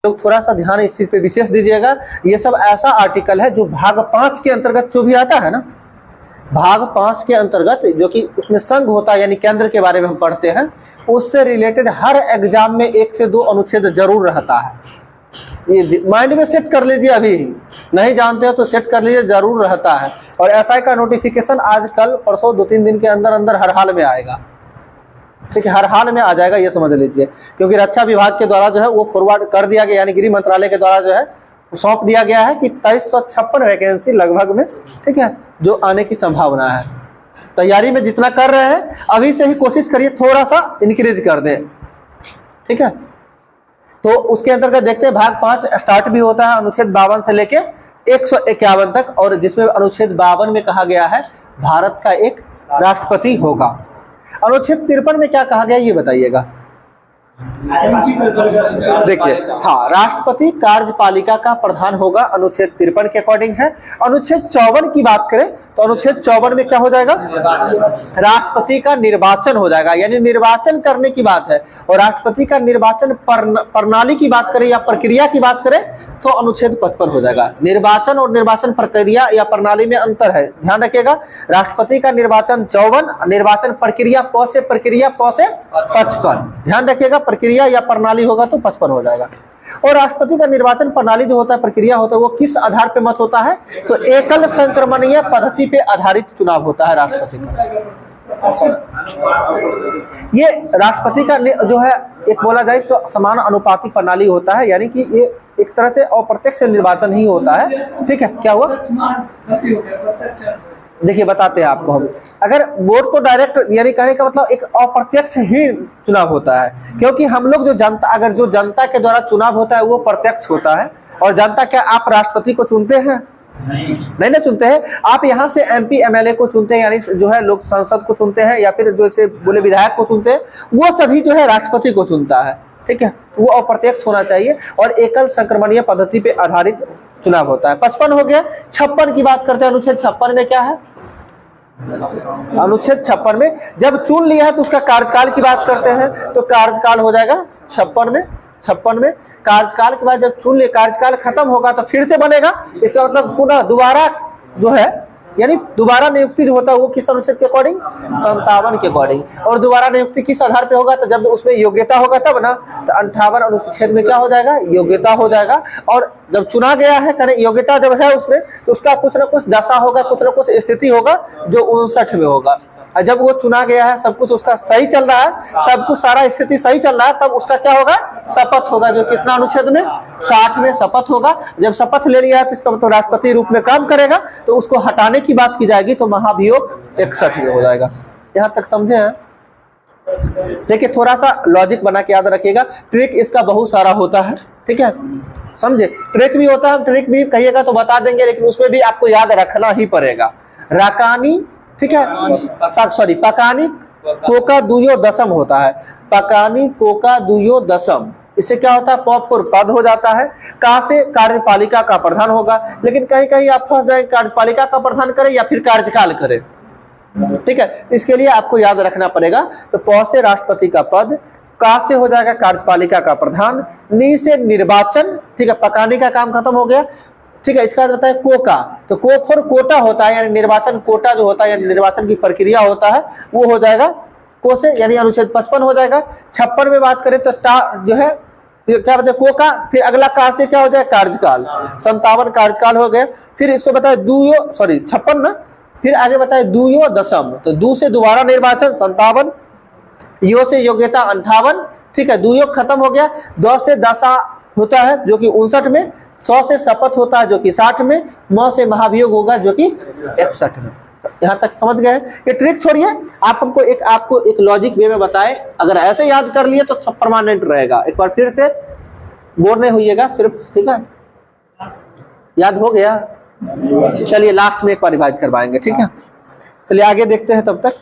लोग थोड़ा सा ध्यान इस चीज पे विशेष दीजिएगा। ये सब ऐसा आर्टिकल है जो भाग 5 के अंतर्गत जो भी आता है ना, भाग 5 के अंतर्गत जो कि उसमें संघ होता है यानी केंद्र के बारे में हम पढ़ते हैं, उससे रिलेटेड हर एग्जाम में 1 से 2 अनुच्छेद जरूर रहता है। ये माइंड में सेट कर लीजिए, अभी नहीं जानते हो तो सेट कर लीजिए, जरूर रहता है। और एसआई का नोटिफिकेशन आज कल परसों 2-3 दिन के अंदर अंदर हर हाल में आएगा, ठीक है, हर हाल में आ जाएगा, ये समझ लीजिए। क्योंकि रक्षा विभाग के द्वारा जो है वो फॉरवर्ड कर दिया गया, यानी गृह मंत्रालय के द्वारा जो है सौंप दिया गया है कि 2356 वैकेंसी लगभग में, ठीक है, जो आने की संभावना है। तैयारी में जितना कर रहे हैं अभी से ही कोशिश करिए थोड़ा सा इंक्रीज कर दें, ठीक है। तो उसके अंतर्गत देखते हैं भाग 5 स्टार्ट भी होता है अनुच्छेद 52 से लेके 151 तक, और जिसमें अनुच्छेद 52 में कहा गया है भारत का एक राष्ट्रपति होगा। अनुच्छेद 53 में क्या कहा गया ये बताइएगा। देखिए, हाँ, राष्ट्रपति कार्यपालिका का प्रधान होगा, अनुच्छेद 53 के अकॉर्डिंग है। अनुच्छेद 54 की बात करें तो अनुच्छेद 54 में क्या हो जाएगा, राष्ट्रपति का निर्वाचन हो जाएगा, यानी निर्वाचन करने की बात है। और राष्ट्रपति का निर्वाचन प्रणाली की बात करें या प्रक्रिया की बात करें तो अनुच्छेद 55 हो जाएगा। निर्वाचन और निर्वाचन प्रक्रिया या प्रणाली में अंतर है, ध्यान रखिएगा। राष्ट्रपति का निर्वाचन 54, निर्वाचन प्रक्रिया प से 55, ध्यान रखिएगा। प्रक्रिया या प्रणाली होगा तो 55 हो जाएगा। और राष्ट्रपति का निर्वाचन प्रणाली जो होता है, प्रक्रिया होता है, वो किस आधार पे मत होता है तो एकल संक्रमणीय पद्धति पे आधारित चुनाव होता है राष्ट्रपति का। ये राष्ट्रपति का जो है एक बोला जाए तो समान अनुपातिक प्रणाली होता है, यानी कि ये एक तरह से अप्रत्यक्ष निर्वाचन ही होता है, ठीक है। क्या हुआ, देखिए बताते हैं आपको हम। अगर वोट तो डायरेक्ट यानी कहने का मतलब एक अप्रत्यक्ष ही चुनाव होता है, क्योंकि हम लोग जो जनता, अगर जो जनता के द्वारा चुनाव होता है वो प्रत्यक्ष होता है। और जनता क्या आप राष्ट्रपति को चुनते हैं? नहीं ना चुनते हैं। आप यहाँ से एमपी एमएलए को चुनते हैं, यानी जो है लोग संसद को चुनते हैं, या फिर जो से बोले विधायक को चुनते हैं, वो सभी जो है राष्ट्रपति को चुनता है, ठीक है। वो अप्रत्यक्ष होना चाहिए और एकल संक्रमणीय पद्धति पे आधारित चुनाव होता है। 55 हो गया। 56 की बात करते हैं। अनुच्छेद 56 में क्या है, अनुच्छेद 56 में जब चुन लिया है तो उसका कार्यकाल की बात करते हैं, तो कार्यकाल हो जाएगा 56 में कार्यकाल के बाद जब चुन ले, कार्यकाल खत्म होगा तो फिर से बनेगा। इसका मतलब पुनः दोबारा जो है, यानी दोबारा नियुक्ति जो होता है वो किस अनुच्छेद के अकॉर्डिंग, 57 के अकॉर्डिंग। और दोबारा नियुक्ति किस आधार पे होगा, तो जब उसमें योग्यता होगा तब ना, तो 58 अनुच्छेद में क्या हो जाएगा, योग्यता हो जाएगा। और जब चुना गया है, करें योग्यता जब है उसमें, तो उसका कुछ ना कुछ दशा होगा, कुछ ना कुछ स्थिति होगा जो 59 में होगा। और जब वो चुना गया है, सब कुछ उसका सही चल रहा है, सब कुछ सारा स्थिति सही चल रहा है, तब उसका क्या होगा, शपथ होगा, जो कितना अनुच्छेद में, 60 में शपथ होगा। जब शपथ ले लिया है तो इसका मतलब राष्ट्रपति रूप में काम करेगा, तो उसको हटाने की बात की जाएगी तो महाभियोग 61 में हो जाएगा। यहाँ तक समझे हैं? देखिए थोड़ा सा लॉजिक बना के याद रखिएगा। ट्रिक इसका बहुत सारा होता है, ठीक है, समझे। ट्रिक भी होता है, ट्रिक भी कहिएगा तो बता देंगे, लेकिन उसमें भी आपको याद रखना ही पड़ेगा। राकानी, ठीक है, सॉरी, पकानी कोका दुयो दशम होता है। पकानी कोका दुयो दशम, इससे क्या होता है, पॉपुर पद हो जाता है। कहाँ से, कार्यपालिका का प्रधान होगा। लेकिन कहीं कहीं आप फंस जाए, कार्यपालिका का प्रधान करें या फिर कार्यकाल करें, ठीक है। इसके लिए आपको याद रखना पड़ेगा। तो प से राष्ट्रपति का पद, का से हो जाएगा कार्यपालिका का प्रधान, नी से निर्वाचन, ठीक है, पकाने का काम खत्म हो गया, ठीक है। इसका बताए कोका, तो को फॉर कोटा होता है, यानी निर्वाचन कोटा जो होता है, यानी निर्वाचन की प्रक्रिया होता है, वो हो जाएगा को से, यानी अनुच्छेद 55 हो जाएगा। 56 में बात करें तो टा जो है क्या बताए, को का, फिर अगला का से क्या हो जाए, कार्यकाल, 57 कार्यकाल हो गए। फिर इसको बताए दुयो, सॉरी 56 ना, फिर आगे बताए दुयो दशम, तो दू से दोबारा निर्वाचन 57, यो से योग्यता 58, ठीक है, दुयो खत्म हो गया। 10 से दशा होता है जो कि 59 में, 100 से शपथ होता है जो कि 60 में, 9 से महाभियोग होगा जो कि 61 में। यहाँ तक समझ गए? ये ट्रिक छोड़िए, आप आपको एक लॉजिक वे में बताए, अगर ऐसे याद कर लिए तो सब परमानेंट रहेगा। एक बार फिर से बोर नहीं होइएगा सिर्फ, ठीक है, याद हो गया। चलिए लास्ट में एक बार रिवाइज करवाएंगे, ठीक है। चलिए आगे देखते हैं। तब तक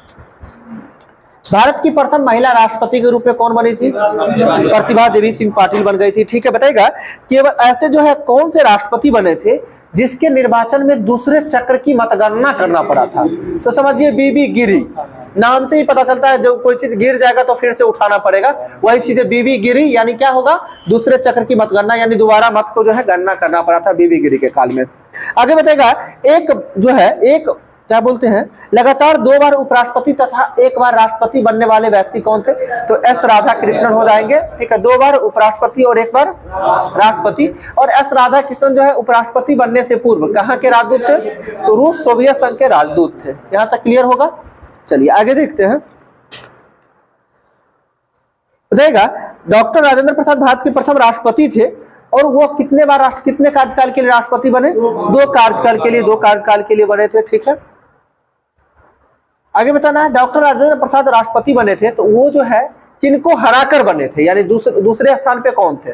भारत की प्रथम महिला राष्ट्रपति के रूप में कौन बनी थी, प्रतिभा देवी सिंह पाटिल बन गई थी, ठीक है। बताएगा केवल ऐसे जो है कौन से राष्ट्रपति बने थे जिसके निर्वाचन में दूसरे चक्र की मतगणना करना पड़ा था, तो समझिए बीबी गिरी, नाम से ही पता चलता है जब कोई चीज गिर जाएगा तो फिर से उठाना पड़ेगा। वही चीजें बीबी गिरी यानी क्या होगा, दूसरे चक्र की मतगणना यानी दोबारा मत को जो है गणना करना पड़ा था बीबी गिरी के काल में। आगे बताएगा, एक जो है एक क्या बोलते हैं, लगातार 2 बार उपराष्ट्रपति तथा 1 बार राष्ट्रपति बनने वाले व्यक्ति कौन थे? तो एस राधाकृष्णन हो जाएंगे। ठीक है, 2 बार उपराष्ट्रपति और 1 बार राष्ट्रपति। और एस राधाकृष्णन जो है उपराष्ट्रपति बनने से पूर्व कहाँ के राजदूत थे? तो रूस सोवियत संघ के राजदूत थे। यहां तक क्लियर होगा। चलिए आगे देखते हैं। बताएगा, डॉक्टर राजेंद्र प्रसाद भारत के प्रथम राष्ट्रपति थे और वो कितने कार्यकाल के लिए राष्ट्रपति बने? 2 कार्यकाल के लिए बने थे। ठीक है, आगे बताना है, डॉक्टर राजेंद्र प्रसाद राष्ट्रपति बने थे तो वो जो है किनको हराकर बने थे, यानी दूसरे स्थान पे कौन थे?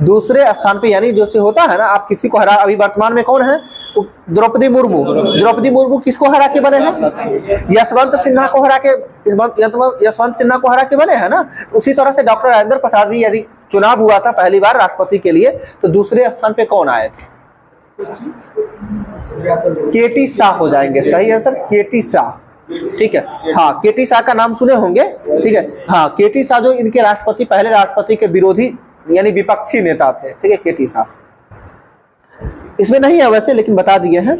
दूसरे स्थान पे यानी जो से होता है ना, आप किसी को हरा, अभी वर्तमान में कौन है? द्रौपदी मुर्मू। द्रौपदी मुर्मू किसको हरा के बने हैं? यशवंत सिन्हा को हरा के बने हैं ना। उसी तरह से डॉक्टर राजेंद्र प्रसाद भी, यदि चुनाव हुआ था पहली बार राष्ट्रपति के लिए, तो दूसरे स्थान पे कौन आए थे? केटी शाह हो जाएंगे। सही है सर, केटी शाह। ठीक है, हाँ, केटी शाह का नाम सुने होंगे। ठीक है, हाँ, केटी शाह जो इनके राष्ट्रपति, पहले राष्ट्रपति के विरोधी यानी विपक्षी नेता थे। ठीक है, केटी शाह इसमें नहीं है वैसे, लेकिन बता दिए हैं।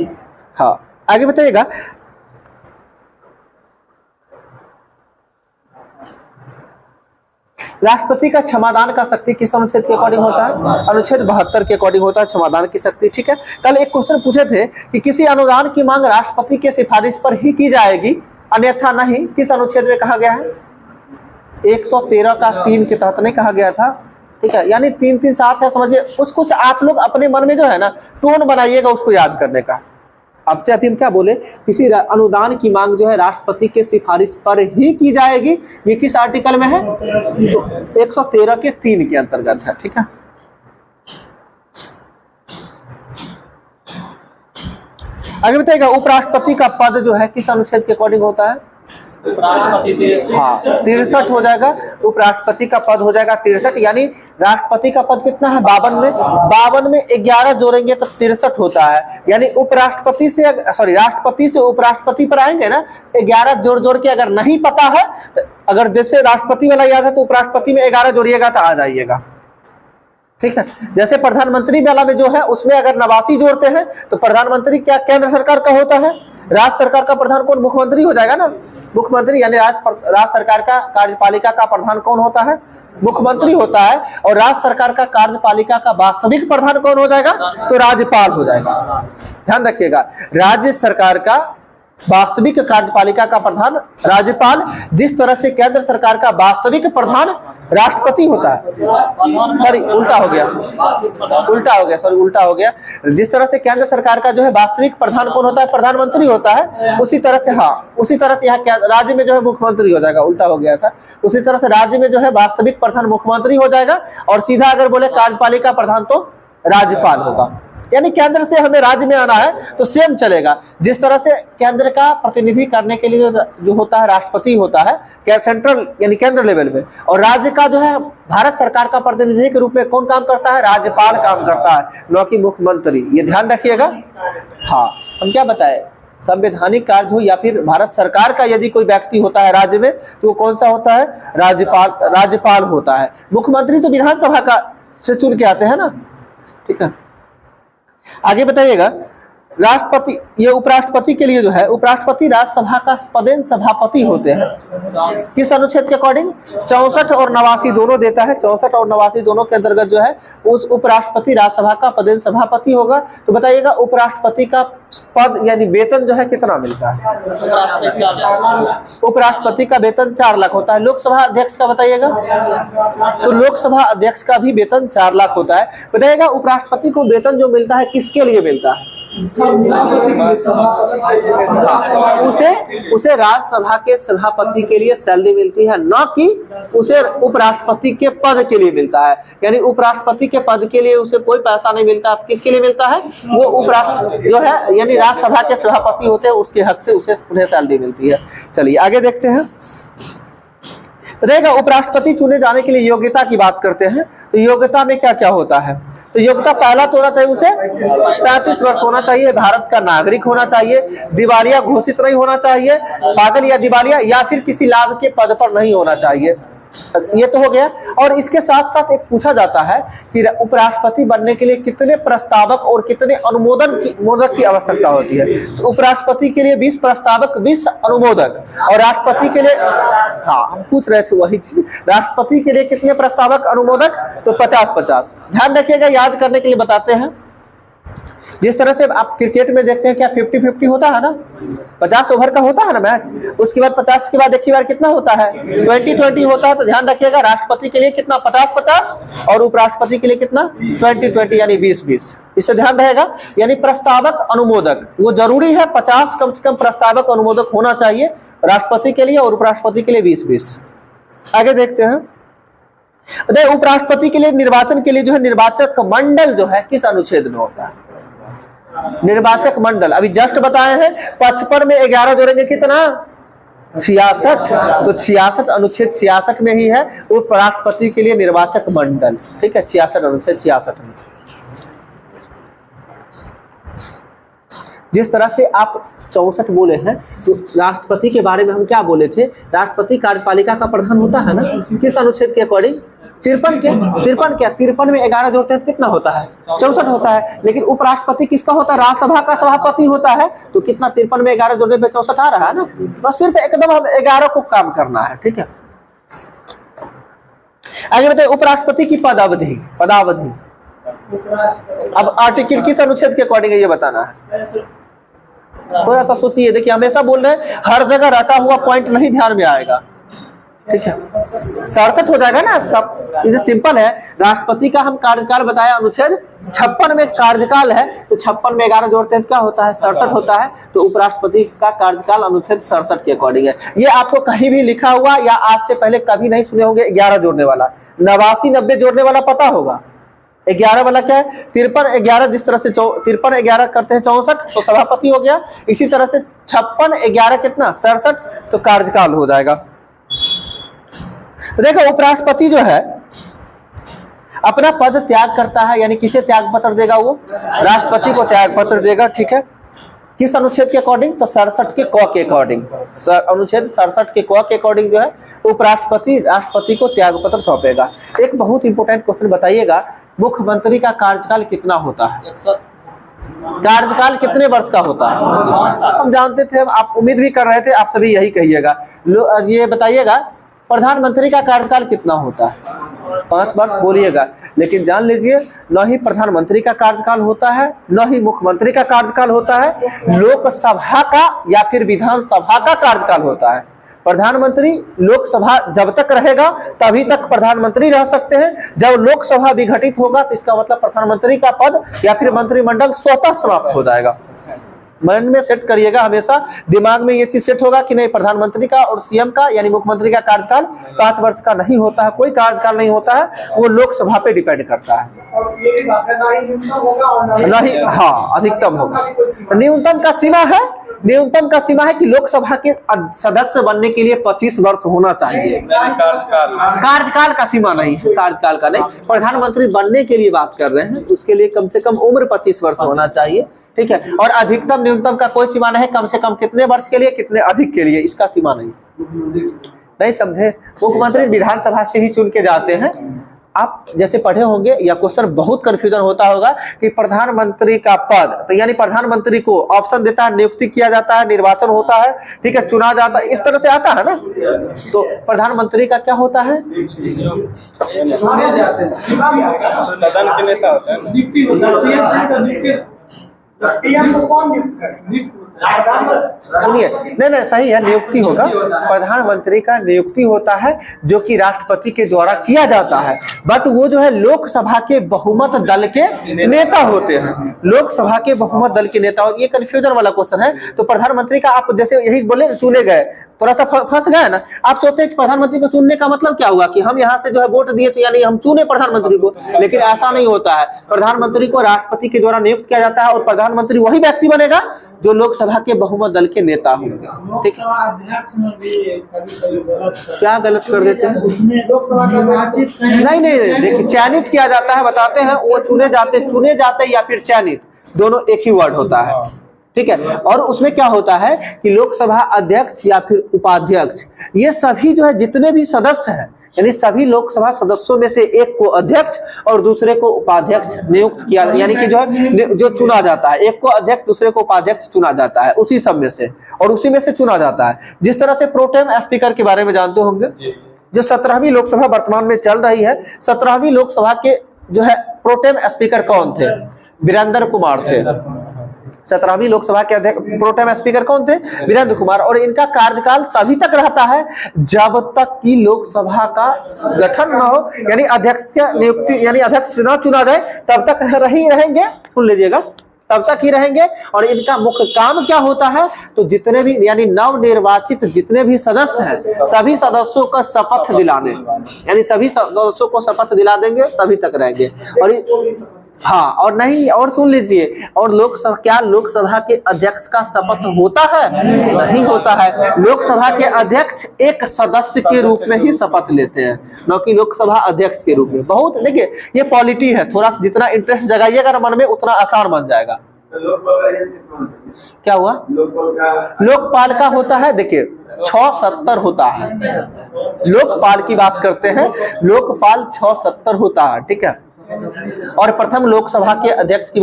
हाँ, आगे बताइएगा, राष्ट्रपति का क्षमादान का शक्ति किस अनुच्छेद के अकॉर्डिंग होता है? अनुच्छेद 72 के अकॉर्डिंग होता है क्षमादान की शक्ति। ठीक है, कल एक क्वेश्चन पूछे थे कि किसी अनुदान की मांग राष्ट्रपति के सिफारिश पर ही की जाएगी अन्यथा नहीं, किस अनुच्छेद में कहा गया है? 113 का 3 के तहत नहीं कहा गया था। ठीक है, यानी 3-3 साथ है, समझिए। कुछ आप लोग अपने मन में जो है ना टोन बनाइएगा उसको याद करने का। अब चाहे हम क्या बोले, किसी अनुदान की मांग जो है राष्ट्रपति के सिफारिश पर ही की जाएगी, ये किस आर्टिकल में है? तो 113 के 3 के अंतर्गत है। ठीक है, आगे बताइएगा, उपराष्ट्रपति का पद जो है किस अनुच्छेद के अकॉर्डिंग होता है? हाँ, 63 हो जाएगा। उपराष्ट्रपति का पद हो जाएगा 63, यानी राष्ट्रपति का पद कितना है? 52 में 11 जोड़ेंगे तो 63 होता है। यानी राष्ट्रपति से उपराष्ट्रपति पर आएंगे ना, 11 जोड़ के अगर नहीं पता है तो, अगर जैसे राष्ट्रपति वाला याद है तो उपराष्ट्रपति में 11 जोड़िएगा तो आ जाइएगा। ठीक है, जैसे प्रधानमंत्री वाला में जो है उसमें अगर 89 जोड़ते हैं तो प्रधानमंत्री क्या केंद्र सरकार का होता है? राज्य सरकार का प्रधान कौन? मुख्यमंत्री हो जाएगा ना। मुख्यमंत्री यानी राज्य सरकार का कार्यपालिका का प्रधान कौन होता है? मुख्यमंत्री होता है। और राज्य सरकार का कार्यपालिका का वास्तविक प्रधान कौन हो जाएगा? तो राज्यपाल हो जाएगा। ध्यान रखिएगा, राज्य सरकार का वास्तविक कार्यपालिका का प्रधान राज्यपाल, जिस तरह से केंद्र सरकार का वास्तविक प्रधान राष्ट्रपति होता है। सॉरी, उल्टा हो गया। जिस तरह से केंद्र सरकार का जो है वास्तविक प्रधान कौन होता है? प्रधानमंत्री होता है। उसी तरह से यहाँ राज्य में जो है मुख्यमंत्री हो जाएगा। उल्टा हो गया था। उसी तरह से राज्य में जो है वास्तविक प्रधान मुख्यमंत्री हो जाएगा और सीधा अगर बोले कार्यपालिका प्रधान तो राज्यपाल होगा। यानी केंद्र से हमें राज्य में आना है तो सेम चलेगा। जिस तरह से केंद्र का प्रतिनिधि करने के लिए जो होता है राष्ट्रपति होता है क्या सेंट्रल यानी केंद्र लेवल में, और राज्य का जो है भारत सरकार का प्रतिनिधि के रूप में कौन काम करता है? राज्यपाल काम करता है, न कि मुख्यमंत्री। ये ध्यान रखिएगा। हाँ, हम क्या बताए, संवैधानिक कार्य हो या फिर भारत सरकार का यदि कोई व्यक्ति होता है राज्य में तो वो कौन सा होता है? राज्यपाल होता है। मुख्यमंत्री तो विधानसभा का से चुन के आते हैं ना। ठीक है, आगे बताइएगा, राष्ट्रपति, ये उपराष्ट्रपति के लिए जो है उपराष्ट्रपति राज्यसभा का पदेन सभापति होते हैं। किस अनुच्छेद के अकॉर्डिंग? 64 और 89 दोनों देता है। 64 और 89 दोनों के अंतर्गत जो है उस उपराष्ट्रपति राज्यसभा का पदेन सभापति होगा। तो बताइएगा उपराष्ट्रपति का पद यानी वेतन जो है कितना मिलता है? उपराष्ट्रपति का वेतन 4 लाख होता है। लोकसभा अध्यक्ष का बताइएगा, तो लोकसभा अध्यक्ष का भी वेतन 4 लाख होता है। बताइएगा उपराष्ट्रपति को वेतन जो मिलता है किसके लिए मिलता है? उसे राज्यसभा के सभापति के लिए सैलरी मिलती है, न कि उसे उपराष्ट्रपति के पद के लिए मिलता है। यानी उपराष्ट्रपति के पद के लिए उसे कोई पैसा नहीं मिलता। किसके लिए मिलता है? वो उपराष्ट्रपति जो है यानी राज्यसभा के सभापति होते हैं, उसके हक से उन्हें सैलरी मिलती है। चलिए आगे देखते हैं। बताइएगा उपराष्ट्रपति चुने जाने के लिए योग्यता की बात करते हैं तो योग्यता में क्या क्या होता है? तो योग्यता पहला तो होना चाहिए उसे 35 वर्ष होना चाहिए, भारत का नागरिक होना चाहिए, दिवालिया घोषित नहीं होना चाहिए, पागल या दिवालिया या फिर किसी लाभ के पद पर नहीं होना चाहिए। ये तो हो गया। और इसके साथ साथ एक पूछा जाता है कि उपराष्ट्रपति बनने के लिए कितने प्रस्तावक और कितने अनुमोदक की आवश्यकता होती है। तो उपराष्ट्रपति के लिए 20 प्रस्तावक, 20 अनुमोदक, और राष्ट्रपति के लिए, हाँ हम पूछ रहे थे वही चीज, राष्ट्रपति के लिए कितने प्रस्तावक अनुमोदक, तो 50-50। ध्यान रखिएगा, याद करने के लिए बताते हैं। जिस तरह से आप क्रिकेट में देखते हैं क्या 50-50 होता है ना, 50 ओवर का होता है ना मैच, उसके बाद 50 के बाद एक ही बार कितना होता है, 20-20 होता है। तो ध्यान रखिएगा, राष्ट्रपति के लिए कितना 50-50 और उपराष्ट्रपति के लिए कितना 20-20 यानी 20-20। इससे ध्यान रहेगा, यानी प्रस्तावक अनुमोदक वो जरूरी है, 50 कम से कम प्रस्तावक अनुमोदक होना चाहिए राष्ट्रपति के लिए और उपराष्ट्रपति के लिए 20-20। आगे देखते हैं, उपराष्ट्रपति के लिए निर्वाचन के लिए जो है निर्वाचक मंडल जो है किस अनुच्छेद में होता है, निर्वाचक मंडल अभी जस्ट बताए हैं। 55 में 11 जोड़ेंगे कितना, 66। तो 66 अनुच्छेद 66 में ही है उपराष्ट्रपति के लिए निर्वाचक मंडल, ठीक है, 66 अनुच्छेद 66 में। जिस तरह से आप 64 बोले हैं, तो राष्ट्रपति के बारे में हम क्या बोले थे, राष्ट्रपति कार्यपालिका का प्रधान होता है ना, किस अनुच्छेद के अकॉर्डिंग, 53 में 11 जोड़ते हैं तो कितना होता है, 64 होता है। लेकिन उपराष्ट्रपति किसका होता है, राज्यसभा का सभापति होता है, तो कितना 53 में 11 जोड़ने पे 64 आ रहा है ना। बस सिर्फ एकदम हम 11 को काम करना है, ठीक है। आगे बताइए, उपराष्ट्रपति की पदावधि, अब आर्टिकल किस अनुच्छेद के अकॉर्डिंग है ये बताना है। थोड़ा सा सोचिए, देखिए हमेशा बोल रहे हैं, हर जगह रटा हुआ पॉइंट नहीं ध्यान में आएगा, ठीक है। 67 हो जाएगा ना सब, इसे सिंपल है। राष्ट्रपति का हम कार्यकाल बताया अनुच्छेद 56 में कार्यकाल है, तो 56 में 11 जोड़ते हैं तो क्या होता है, 67 होता है। तो उपराष्ट्रपति का कार्यकाल अनुच्छेद 67 के अकॉर्डिंग है। ये आपको कहीं भी लिखा हुआ या आज से पहले कभी नहीं सुने होंगे 11 जोड़ने वाला, 89-90 जोड़ने वाला पता होगा। 11 वाला क्या है, 53-11, जिस तरह से 53-11 करते हैं 64 तो सभापति हो गया। इसी तरह से 56-11 कितना 67, तो कार्यकाल हो जाएगा। तो देखो उपराष्ट्रपति जो है अपना पद त्याग करता है, यानी किसे त्याग पत्र देगा, वो राष्ट्रपति को त्याग पत्र देगा, ठीक है। किस अनुच्छेद के अकॉर्डिंग, तो 67 के क के अकॉर्डिंग, अनुच्छेद 67 के क के अकॉर्डिंग जो है उपराष्ट्रपति राष्ट्रपति को त्याग पत्र सौंपेगा। एक बहुत इंपॉर्टेंट क्वेश्चन बताइएगा, मुख्यमंत्री का कार्यकाल कितना होता है, कार्यकाल कितने वर्ष का होता है। हम जानते थे, आप उम्मीद भी कर रहे थे, आप सभी यही कहिएगा। ये बताइएगा प्रधानमंत्री का कार्यकाल कितना होता है, 5 वर्ष बोलिएगा। लेकिन जान लीजिए, न ही प्रधानमंत्री का कार्यकाल होता है, न ही मुख्यमंत्री का कार्यकाल होता है, लोकसभा का या फिर विधानसभा का कार्यकाल होता है। प्रधानमंत्री लोकसभा जब तक रहेगा तभी तक प्रधानमंत्री रह सकते हैं, जब लोकसभा विघटित होगा तो इसका मतलब प्रधानमंत्री का पद या फिर मंत्रिमंडल स्वतः समाप्त हो जाएगा। मन में सेट करिएगा, हमेशा दिमाग में ये चीज सेट होगा कि नहीं, प्रधानमंत्री का और सीएम का यानी मुख्यमंत्री का कार्यकाल 5 वर्ष का नहीं होता है, कोई कार्यकाल नहीं होता है, वो लोकसभा पे डिपेंड करता है। नहीं, हाँ अधिकतम होगा। न्यूनतम का सीमा है, न्यूनतम का सीमा है कि लोकसभा के सदस्य बनने के लिए 25 वर्ष होना चाहिए। कार्यकाल का सीमा नहीं है, कार्यकाल का नहीं, प्रधानमंत्री बनने के लिए बात कर रहे हैं, उसके लिए कम से कम उम्र 25 वर्ष होना चाहिए, ठीक है। और अधिकतम न्यूनतम का कोई सीमा नहीं, कम से कम कितने वर्ष के लिए, कितने अधिक के लिए, इसका सीमा नहीं समझे। मुख्यमंत्री विधानसभा से ही चुन के जाते हैं। आप जैसे पढ़े होंगे, या क्वेश्चन बहुत कंफ्यूजन होता होगा कि प्रधानमंत्री का पद, तो यानी प्रधानमंत्री को ऑप्शन देता है, नियुक्ति किया जाता है, निर्वाचन होता है, ठीक है, चुना जाता है, इस तरह से आता है ना। तो प्रधानमंत्री का क्या होता है, चुने जाते हैं, सदन के नेता होता है, नियुक्ति होता है। पीएम को कौन नियुक्त करे, सुनिए, नहीं सही है, नियुक्ति होगा। प्रधानमंत्री का नियुक्ति होता है जो कि राष्ट्रपति के द्वारा किया जाता है, बट वो जो है लोकसभा के बहुमत दल के नेता होते हैं, लोकसभा के बहुमत दल के नेता। ये कंफ्यूजन वाला क्वेश्चन है। तो प्रधानमंत्री का आप जैसे यही बोले चुने गए, थोड़ा सा फंस गए ना। आप सोचते हैं कि प्रधानमंत्री को चुनने का मतलब क्या हुआ कि हम यहाँ से जो है वोट दिए तो यानी हम चुने प्रधानमंत्री को, लेकिन ऐसा नहीं होता है। प्रधानमंत्री को राष्ट्रपति के द्वारा नियुक्त किया जाता है और प्रधानमंत्री वही व्यक्ति बनेगा जो लोकसभा के बहुमत दल के नेता होंगे। ठीक, लोकसभा अध्यक्ष में भी कभी-कभी गलत क्या गलत कर देते हैं? उसमें लोकसभा का निर्वाचित नहीं देखिए, चयनित किया जाता है, बताते हैं वो चुने जाते या फिर चयनित, दोनों एक ही वर्ड होता है। ठीक है, और उसमें क्या होता है कि लोकसभा अध्यक्ष या फिर उपाध्यक्ष, ये सभी जो है जितने भी सदस्य हैं, यानी सभी लोकसभा सदस्यों में से एक को अध्यक्ष और दूसरे को उपाध्यक्ष नियुक्त किया, यानी कि जो है जो चुना जाता है, एक को अध्यक्ष दूसरे को उपाध्यक्ष चुना जाता है उसी सब में से, और उसी में से चुना जाता है। जिस तरह से प्रोटेम स्पीकर के बारे में जानते होंगे, जो 17वीं लोकसभा वर्तमान में चल रही है, 17वीं लोकसभा के जो है प्रोटेम स्पीकर कौन थे? वीरेंद्र कुमार थे। 17वीं लोकसभा के अध्यक्ष प्रोटेम स्पीकर कौन थे? वीरेंद्र कुमार। और इनका कार्यकाल तभी तक रहता है जब तक कि लोकसभा का गठन न हो, यानी अध्यक्ष का नियुक्ति, यानी अध्यक्ष न चुना जाए, तब तक ही रहेंगे। सुन लीजिएगा, तब तक ही रहेंगे। और इनका मुख्य काम क्या होता है? तो जितने भी यानी नवनिर्वाचित जितने भी सदस्य हैं, सभी सदस्यों का शपथ दिलाने, यानी सभी सदस्यों को शपथ दिला देंगे, तभी तक रहेंगे। और हाँ, और नहीं, और सुन लीजिए, और लोकसभा के अध्यक्ष का शपथ होता है? नहीं होता है। लोकसभा के अध्यक्ष एक सदस्य के रूप में ही शपथ लेते हैं, न कि लोकसभा अध्यक्ष के रूप में। बहुत देखिए, ये पॉलिटी है, थोड़ा सा जितना इंटरेस्ट जगाइएगा मन में उतना आसान बन जाएगा। क्या हुआ? लोकपाल का होता है, देखिए 670 होता है। लोकपाल की बात करते हैं, लोकपाल 670 होता है। ठीक है, और प्रथम लोकसभा के अध्यक्ष की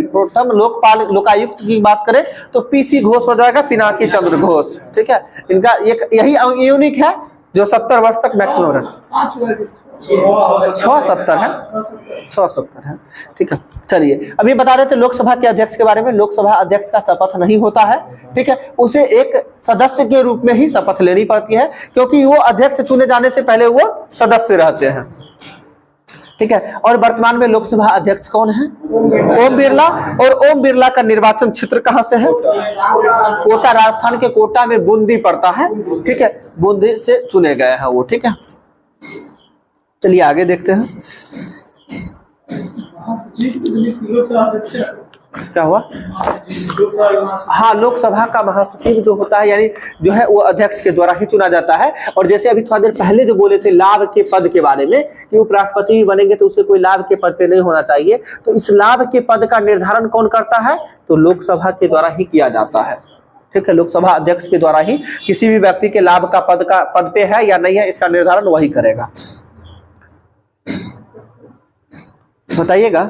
प्रथम लोकायुक्त की बात करें तो पीसी घोष हो जाएगा, पिनाकी चंद्र घोष। ठीक है, इनका यही यूनिक है जो 70 वर्ष तक मैक्सिमम रहे। 670 है। ठीक है, चलिए अभी बता रहे थे लोकसभा के अध्यक्ष के बारे में। लोकसभा अध्यक्ष का शपथ नहीं होता है। ठीक है, उसे एक सदस्य के रूप में ही शपथ लेनी पड़ती है, क्योंकि वो अध्यक्ष चुने जाने से पहले वो सदस्य रहते हैं। ठीक है, और वर्तमान में लोकसभा अध्यक्ष कौन है? ओम बिरला। और ओम बिरला का निर्वाचन क्षेत्र कहां से है? कोटा, राजस्थान के कोटा में बूंदी पड़ता है। ठीक है, बूंदी से चुने गए हैं वो। ठीक है, चलिए आगे देखते हैं क्या हुआ। हाँ, लोकसभा का महासचिव जो होता है, यानी जो है वो अध्यक्ष के द्वारा ही चुना जाता है। और जैसे अभी थोड़ा देर पहले जो बोले थे लाभ के पद के बारे में कि उपराष्ट्रपति भी बनेंगे तो उसे कोई लाभ के पद पे नहीं होना चाहिए, तो इस लाभ के पद का निर्धारण कौन करता है? तो लोकसभा के द्वारा ही किया जाता है। ठीक है, लोकसभा अध्यक्ष के द्वारा ही किसी भी व्यक्ति के लाभ का पद पे है या नहीं है, इसका निर्धारण वही करेगा। बताइएगा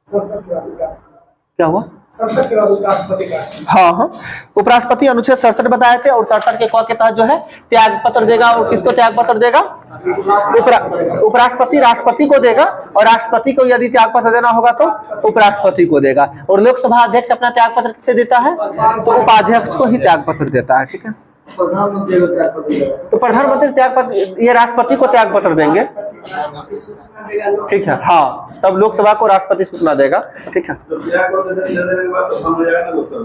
क्या हुआ? हाँ, उपराष्ट्रपति अनुच्छेद 67 बताए थे, और 67 के क के तहत जो है त्याग पत्र देगा। और किसको त्याग पत्र देगा? उपराष्ट्रपति राष्ट्रपति को देगा, और राष्ट्रपति को यदि त्याग पत्र देना होगा तो उपराष्ट्रपति को देगा। और लोकसभा अध्यक्ष अपना त्याग पत्र किसे देता है? तो उपाध्यक्ष को ही त्याग पत्र देता है। ठीक है, तो प्रधानमंत्री त्याग पत्र, ये राष्ट्रपति को त्याग पत्र देंगे। ठीक है, हाँ, तब लोकसभा को राष्ट्रपति सूचना देगा। ठीक है,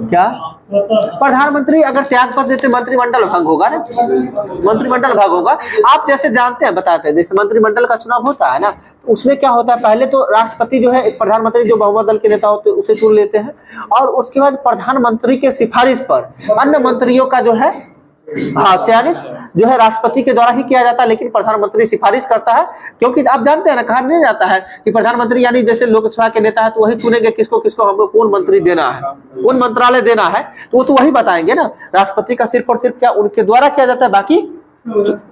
क्या प्रधानमंत्री अगर त्याग पत्र देते मंत्रिमंडल भंग होगा ना, मंत्रिमंडल भंग होगा। आप जैसे जानते हैं, बताते हैं, जैसे मंत्रिमंडल का चुनाव होता है ना, तो उसमें क्या होता है, पहले तो राष्ट्रपति जो है प्रधानमंत्री जो बहुमत दल के नेता होते हैं उसे चुन लेते हैं, और उसके बाद प्रधानमंत्री के सिफारिश पर अन्य मंत्रियों का जो है हाँ चयनित जो है राष्ट्रपति के द्वारा ही किया जाता है, लेकिन प्रधानमंत्री सिफारिश करता है। क्योंकि आप जानते हैं ना, कहा नहीं जाता है कि प्रधानमंत्री यानी जैसे लोकसभा के नेता है तो वही चुनेंगे किसको किसको हमको कौन मंत्री देना है, कौन मंत्रालय देना है, तो वो तो वही बताएंगे ना। राष्ट्रपति का सिर्फ और सिर्फ क्या उनके द्वारा किया जाता है, बाकी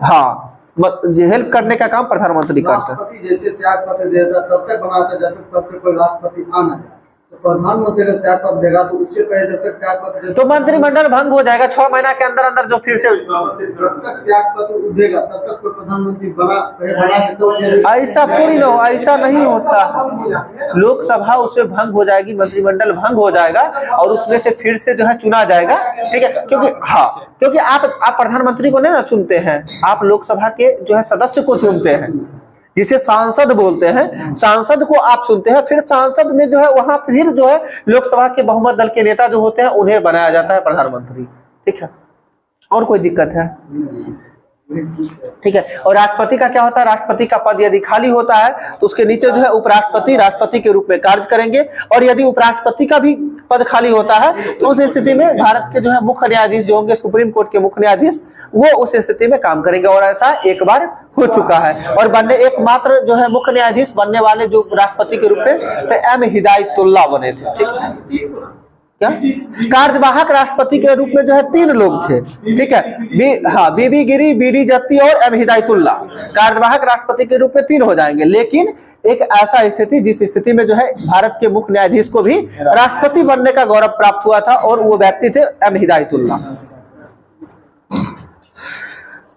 हाँ हेल्प करने का काम प्रधानमंत्री करते हैं। जैसे त्याग पत्र देता तब तक बनाता जब तक पद पे कोई राष्ट्रपति आना है, तो प्रधानमंत्री का त्याग पत्र देगा तो उससे पहले जब तक त्याग पत्र तो मंत्रिमंडल भंग हो जाएगा 6 महीना के अंदर अंदर, जो फिर से जब तक त्याग पत्र देगा तब तक कोई प्रधानमंत्री बना के तो ऐसा थोड़ी ना, ऐसा नहीं होता। लोकसभा उसमें भंग हो जाएगी, मंत्रिमंडल भंग हो जाएगा, और उसमें से फिर से जो है चुना जाएगा। ठीक है, क्योंकि आप प्रधानमंत्री को नहीं ना चुनते हैं, आप लोकसभा के जो है सदस्य को चुनते हैं, जिसे सांसद बोलते हैं। सांसद को आप चुनते हैं, फिर सांसद में जो है वहां फिर जो है लोकसभा के बहुमत दल के नेता जो होते हैं उन्हें बनाया जाता है प्रधानमंत्री। ठीक है, और कोई दिक्कत है? ठीक है, और राष्ट्रपति का क्या होता है? राष्ट्रपति का पद यदि खाली होता है तो उसके नीचे जो है उपराष्ट्रपति राष्ट्रपति के रूप में कार्य करेंगे, और यदि उपराष्ट्रपति का भी पद खाली होता है, तो उस स्थिति में भारत के जो है मुख्य न्यायाधीश जो होंगे, सुप्रीम कोर्ट के मुख्य न्यायाधीश, वो उस स्थिति में काम करेंगे। और ऐसा एक बार हो चुका है। और बनने एकमात्र जो है मुख्य न्यायाधीश बनने वाले जो राष्ट्रपति के रूप में तो एम हिदायतुल्लाह बने थे। ठीक, क्या कार्यवाहक राष्ट्रपति के रूप में जो है 3 लोग थे। ठीक है, बीबी गिरी, बीडी जत्ती और एम हिदायतुल्लाह कार्यवाहक राष्ट्रपति के रूप में 3 हो जाएंगे। लेकिन एक ऐसा स्थिति जिस स्थिति में जो है भारत के मुख्य न्यायाधीश को भी राष्ट्रपति बनने का गौरव प्राप्त हुआ था, और वो व्यक्ति थे एम हिदायतुल्लाह।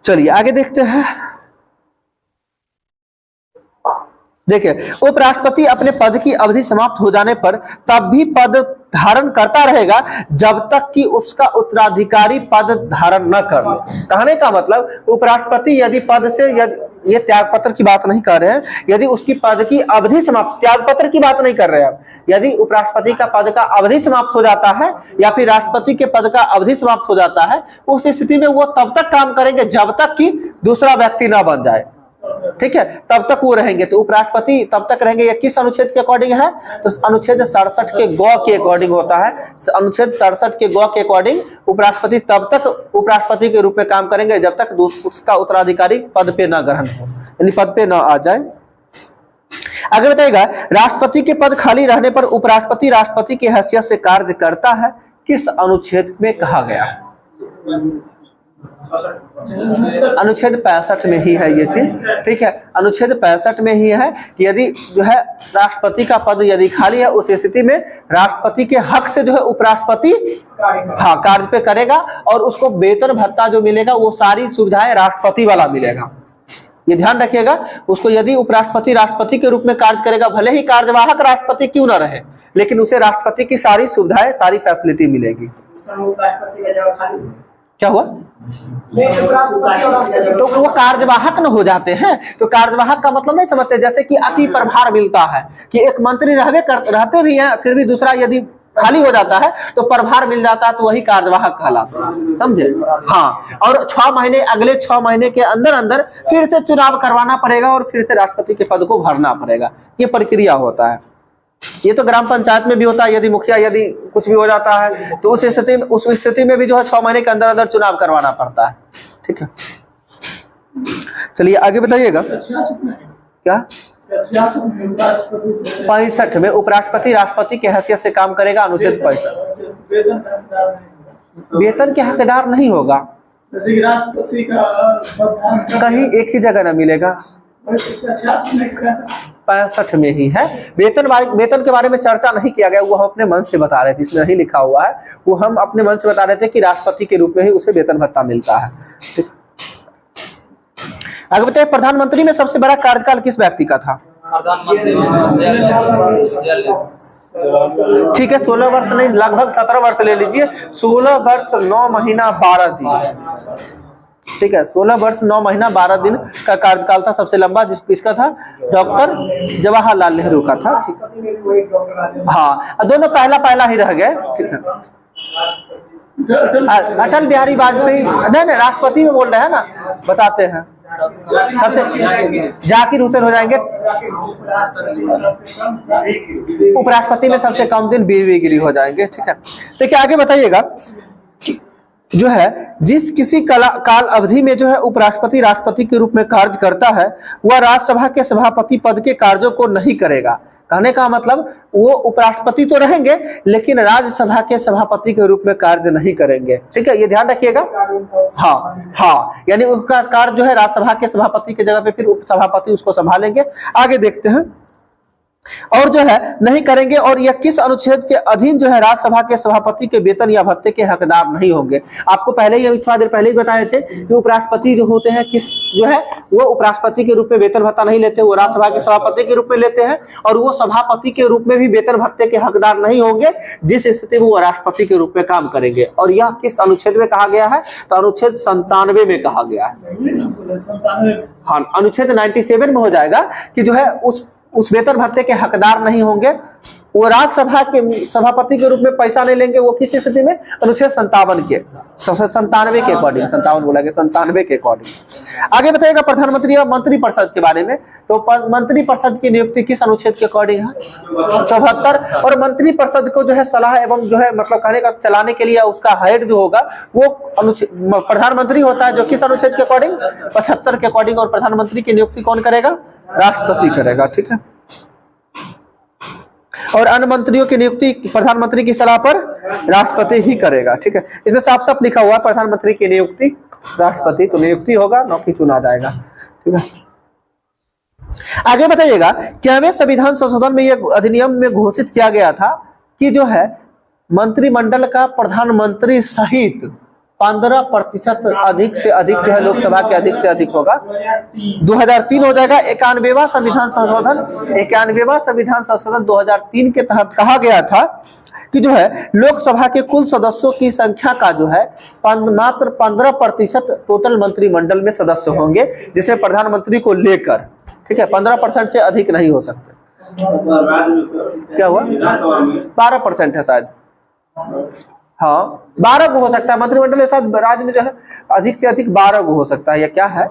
चलिए आगे देखते हैं। देखिए, उपराष्ट्रपति अपने पद की अवधि समाप्त हो जाने पर तब भी पद धारण करता रहेगा जब तक कि उसका उत्तराधिकारी पद धारण न कर ले। कहने का मतलब उपराष्ट्रपति यदि पद से, ये त्यागपत्र की बात नहीं कर रहे हैं, यदि उसकी पद की अवधि समाप्त, त्यागपत्र की बात नहीं कर रहे हैं, यदि उपराष्ट्रपति का पद का अवधि समाप्त हो जाता है या फिर राष्ट्रपति के पद का अवधि समाप्त हो जाता है, उस स्थिति में वो तब तक काम करेंगे जब तक कि दूसरा व्यक्ति ना बन जाए। ठीक है, तब तक वो रहेंगे। तो उपराष्ट्रपति तब तक रहेंगे। ये किस अनुच्छेद के अकॉर्डिंग है? तो अनुच्छेद 67 के गौ के अकॉर्डिंग होता है। अनुच्छेद 67 के गौ के अकॉर्डिंग उपराष्ट्रपति तब तक उपराष्ट्रपति के रूप में काम करेंगे जब तक उसका उत्तराधिकारी पद पे न ग्रहण हो, यानी पद पे न आ जाए। आगे बताइएगा, राष्ट्रपति के पद खाली रहने पर उपराष्ट्रपति राष्ट्रपति की हैसियत से कार्य करता है, किस अनुच्छेद में कहा गया है? अनुच्छेद 65 में ही है ये चीज। ठीक है, अनुच्छेद 65 में ही है कि यदि जो है राष्ट्रपति का पद यदि खाली है, उस स्थिति में राष्ट्रपति के हक से जो है उपराष्ट्रपति कार्य पे करेगा, और उसको वेतन भत्ता जो मिलेगा वो सारी सुविधाएं राष्ट्रपति वाला मिलेगा। ये ध्यान रखिएगा। उसको यदि उपराष्ट्रपति राष्ट्रपति के रूप में कार्य करेगा, भले ही कार्यवाहक राष्ट्रपति क्यों ना रहे, लेकिन उसे राष्ट्रपति की सारी सुविधाएं, सारी फैसिलिटी मिलेगी। क्या हुआ? तो वो कार्यवाहक न हो जाते हैं। तो कार्यवाहक का मतलब नहीं समझते, जैसे कि अति प्रभार मिलता है कि एक मंत्री रहते भी हैं, फिर भी दूसरा यदि खाली हो जाता है तो प्रभार मिल जाता है, तो वही कार्यवाहक कहलाता है। समझे? हाँ, और 6 महीने, अगले 6 महीने के अंदर अंदर फिर से चुनाव करवाना पड़ेगा और फिर से राष्ट्रपति के पद को भरना पड़ेगा। ये प्रक्रिया होता है। ये तो ग्राम पंचायत में भी होता है। यदि मुखिया यदि कुछ भी हो जाता है तो उस स्थिति में भी जो है 6 महीने के अंदर अंदर चुनाव करवाना पड़ता है। ठीक है, चलिए आगे बताइएगा। क्या 65 में उपराष्ट्रपति राष्ट्रपति के हैसियत से काम करेगा, अनुच्छेद 65। वेतन के हकदार नहीं होगा, राष्ट्रपति का कहीं एक ही जगह न मिलेगा। 65 में ही है। वेतन के बारे में चर्चा नहीं किया गया, वो हम अपने मन से बता रहे थे, इसमें नहीं लिखा हुआ है। वो हम अपने मन से बता रहे थे कि राष्ट्रपति के रूप में ही उसे वेतन भत्ता मिलता है। ठीक, आगे बताइए, प्रधानमंत्री में सबसे बड़ा कार्यकाल किस व्यक्ति का था? ठीक है, 16 वर्ष नहीं, लगभग 17 वर्ष ले लीजिए। 16 वर्ष 9 महीना 12 दिन। ठीक है, 16 वर्ष 9 महीना 12 दिन का कार्यकाल था सबसे लंबा, जिसका था डॉक्टर जवाहरलाल नेहरू का था। हाँ, दोनों पहला ही रह गए। ठीक है, अटल बिहारी वाजपेयी नहीं, राष्ट्रपति में बोल रहे हैं ना, बताते हैं। सबसे जाकिर हुसैन हो जाएंगे। उपराष्ट्रपति में सबसे कम दिन बीवी गिरी हो जाएंगे। ठीक है, देखिए आगे बताइएगा, जो है जिस किसी काल अवधि में जो है उपराष्ट्रपति राष्ट्रपति के रूप में कार्य करता है, वह राज्यसभा के सभापति पद के कार्यों को नहीं करेगा। कहने का मतलब वो उपराष्ट्रपति तो रहेंगे लेकिन राज्यसभा के सभापति के रूप में कार्य नहीं करेंगे। ठीक है, ये ध्यान रखिएगा। हाँ, यानी उसका कार्य जो है राज्यसभा के सभापति के जगह पे फिर उपसभापति उसको संभालेंगे। आगे देखते हैं, और जो है नहीं करेंगे। और यह किस अनुच्छेद के अधीन जो है राज्यसभा के सभापति के वेतन या भत्ते के हकदार नहीं होंगे? आपको पहले ही थोड़ा देर पहले ही बताए थे कि उपराष्ट्रपति जो होते हैं किस जो है वो उपराष्ट्रपति के रूप में वेतन भत्ता नहीं लेते, वो राज्यसभा के सभापति के रूप में लेते हैं। और वो सभापति के रूप में भी वेतन भत्ते के हकदार नहीं होंगे जिस स्थिति में वो राष्ट्रपति के रूप में काम करेंगे। और यह किस अनुच्छेद में कहा गया है? तो अनुच्छेद 97 में कहा गया है। हाँ, अनुच्छेद 97 में हो जाएगा कि जो है उस वेतन भत्ते के हकदार नहीं होंगे वो राज्यसभा के सभापति के रूप में पैसा नहीं लेंगे। वो किस स्थिति में? अनुच्छेद 57 के 97 के अकॉर्डिंग, 57 बोला गया, 97 के अकॉर्डिंग। आगे बताइएगा प्रधानमंत्री और मंत्रिपरिषद के बारे में। तो मंत्रिपरिषद की नियुक्ति किस अनुच्छेद के अकॉर्डिंग है? 74। और मंत्रिपरिषद को जो है सलाह एवं जो है मतलब कहने का चलाने के लिए उसका हेड जो होगा वो प्रधानमंत्री होता है, जो किस अनुच्छेद के अकॉर्डिंग? 75 के अकॉर्डिंग। और प्रधानमंत्री की नियुक्ति कौन करेगा? राष्ट्रपति करेगा, ठीक है। और अन्य मंत्रियों की नियुक्ति प्रधानमंत्री की सलाह पर राष्ट्रपति ही करेगा, ठीक है। इसमें साफ साफ लिखा हुआ है प्रधानमंत्री की नियुक्ति राष्ट्रपति, तो नियुक्ति होगा, नौकरी चुना जाएगा, ठीक है। आगे बताइएगा 11वें संविधान संशोधन में यह अधिनियम में घोषित किया गया था कि जो है मंत्रिमंडल का प्रधानमंत्री सहित 15% अधिक से अधिक जो है लोकसभा के अधिक से अधिक होगा। 2003 हो जाएगा। 91वां संविधान संशोधन 2003 के तहत कहा गया था कि जो है लोकसभा के कुल सदस्यों की संख्या का जो है मात्र 15% टोटल मंत्रिमंडल में सदस्य होंगे, जिसे प्रधानमंत्री को लेकर, ठीक है। 15% से अधिक नहीं हो सकते। क्या हुआ? 12% है शायद, हाँ 12 को हो सकता है मंत्रिमंडल के साथ। राज्य में जो है अधिक से अधिक 12 को हो सकता है, या क्या है?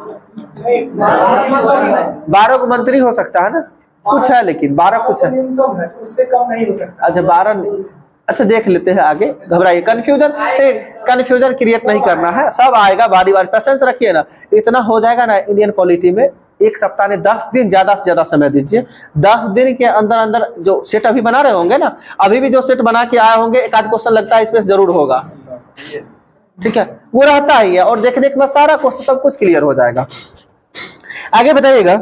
12 को मंत्री हो सकता है ना, कुछ है, लेकिन 12 कुछ है, उससे कम नहीं हो सकता। अच्छा 12, अच्छा देख लेते हैं आगे, घबराइए। कंफ्यूजन क्रिएट नहीं करना है, सब आएगा बारी बारी, पेशेंस रखिए ना। इतना हो जाएगा ना इंडियन पॉलिटी में। एक सप्ताह ने 10 दिन ज्यादा से ज्यादा समय दीजिए। 10 दिन के अंदर अंदर जो सेट अभी बना रहे होंगे ना, अभी भी जो सेट बना के आए होंगे, एक आध क्वेश्चन लगता है इसमें जरूर होगा, ठीक है, वो रहता ही है। और देखने के बाद सारा क्वेश्चन सब कुछ क्लियर हो जाएगा। आगे बताइएगा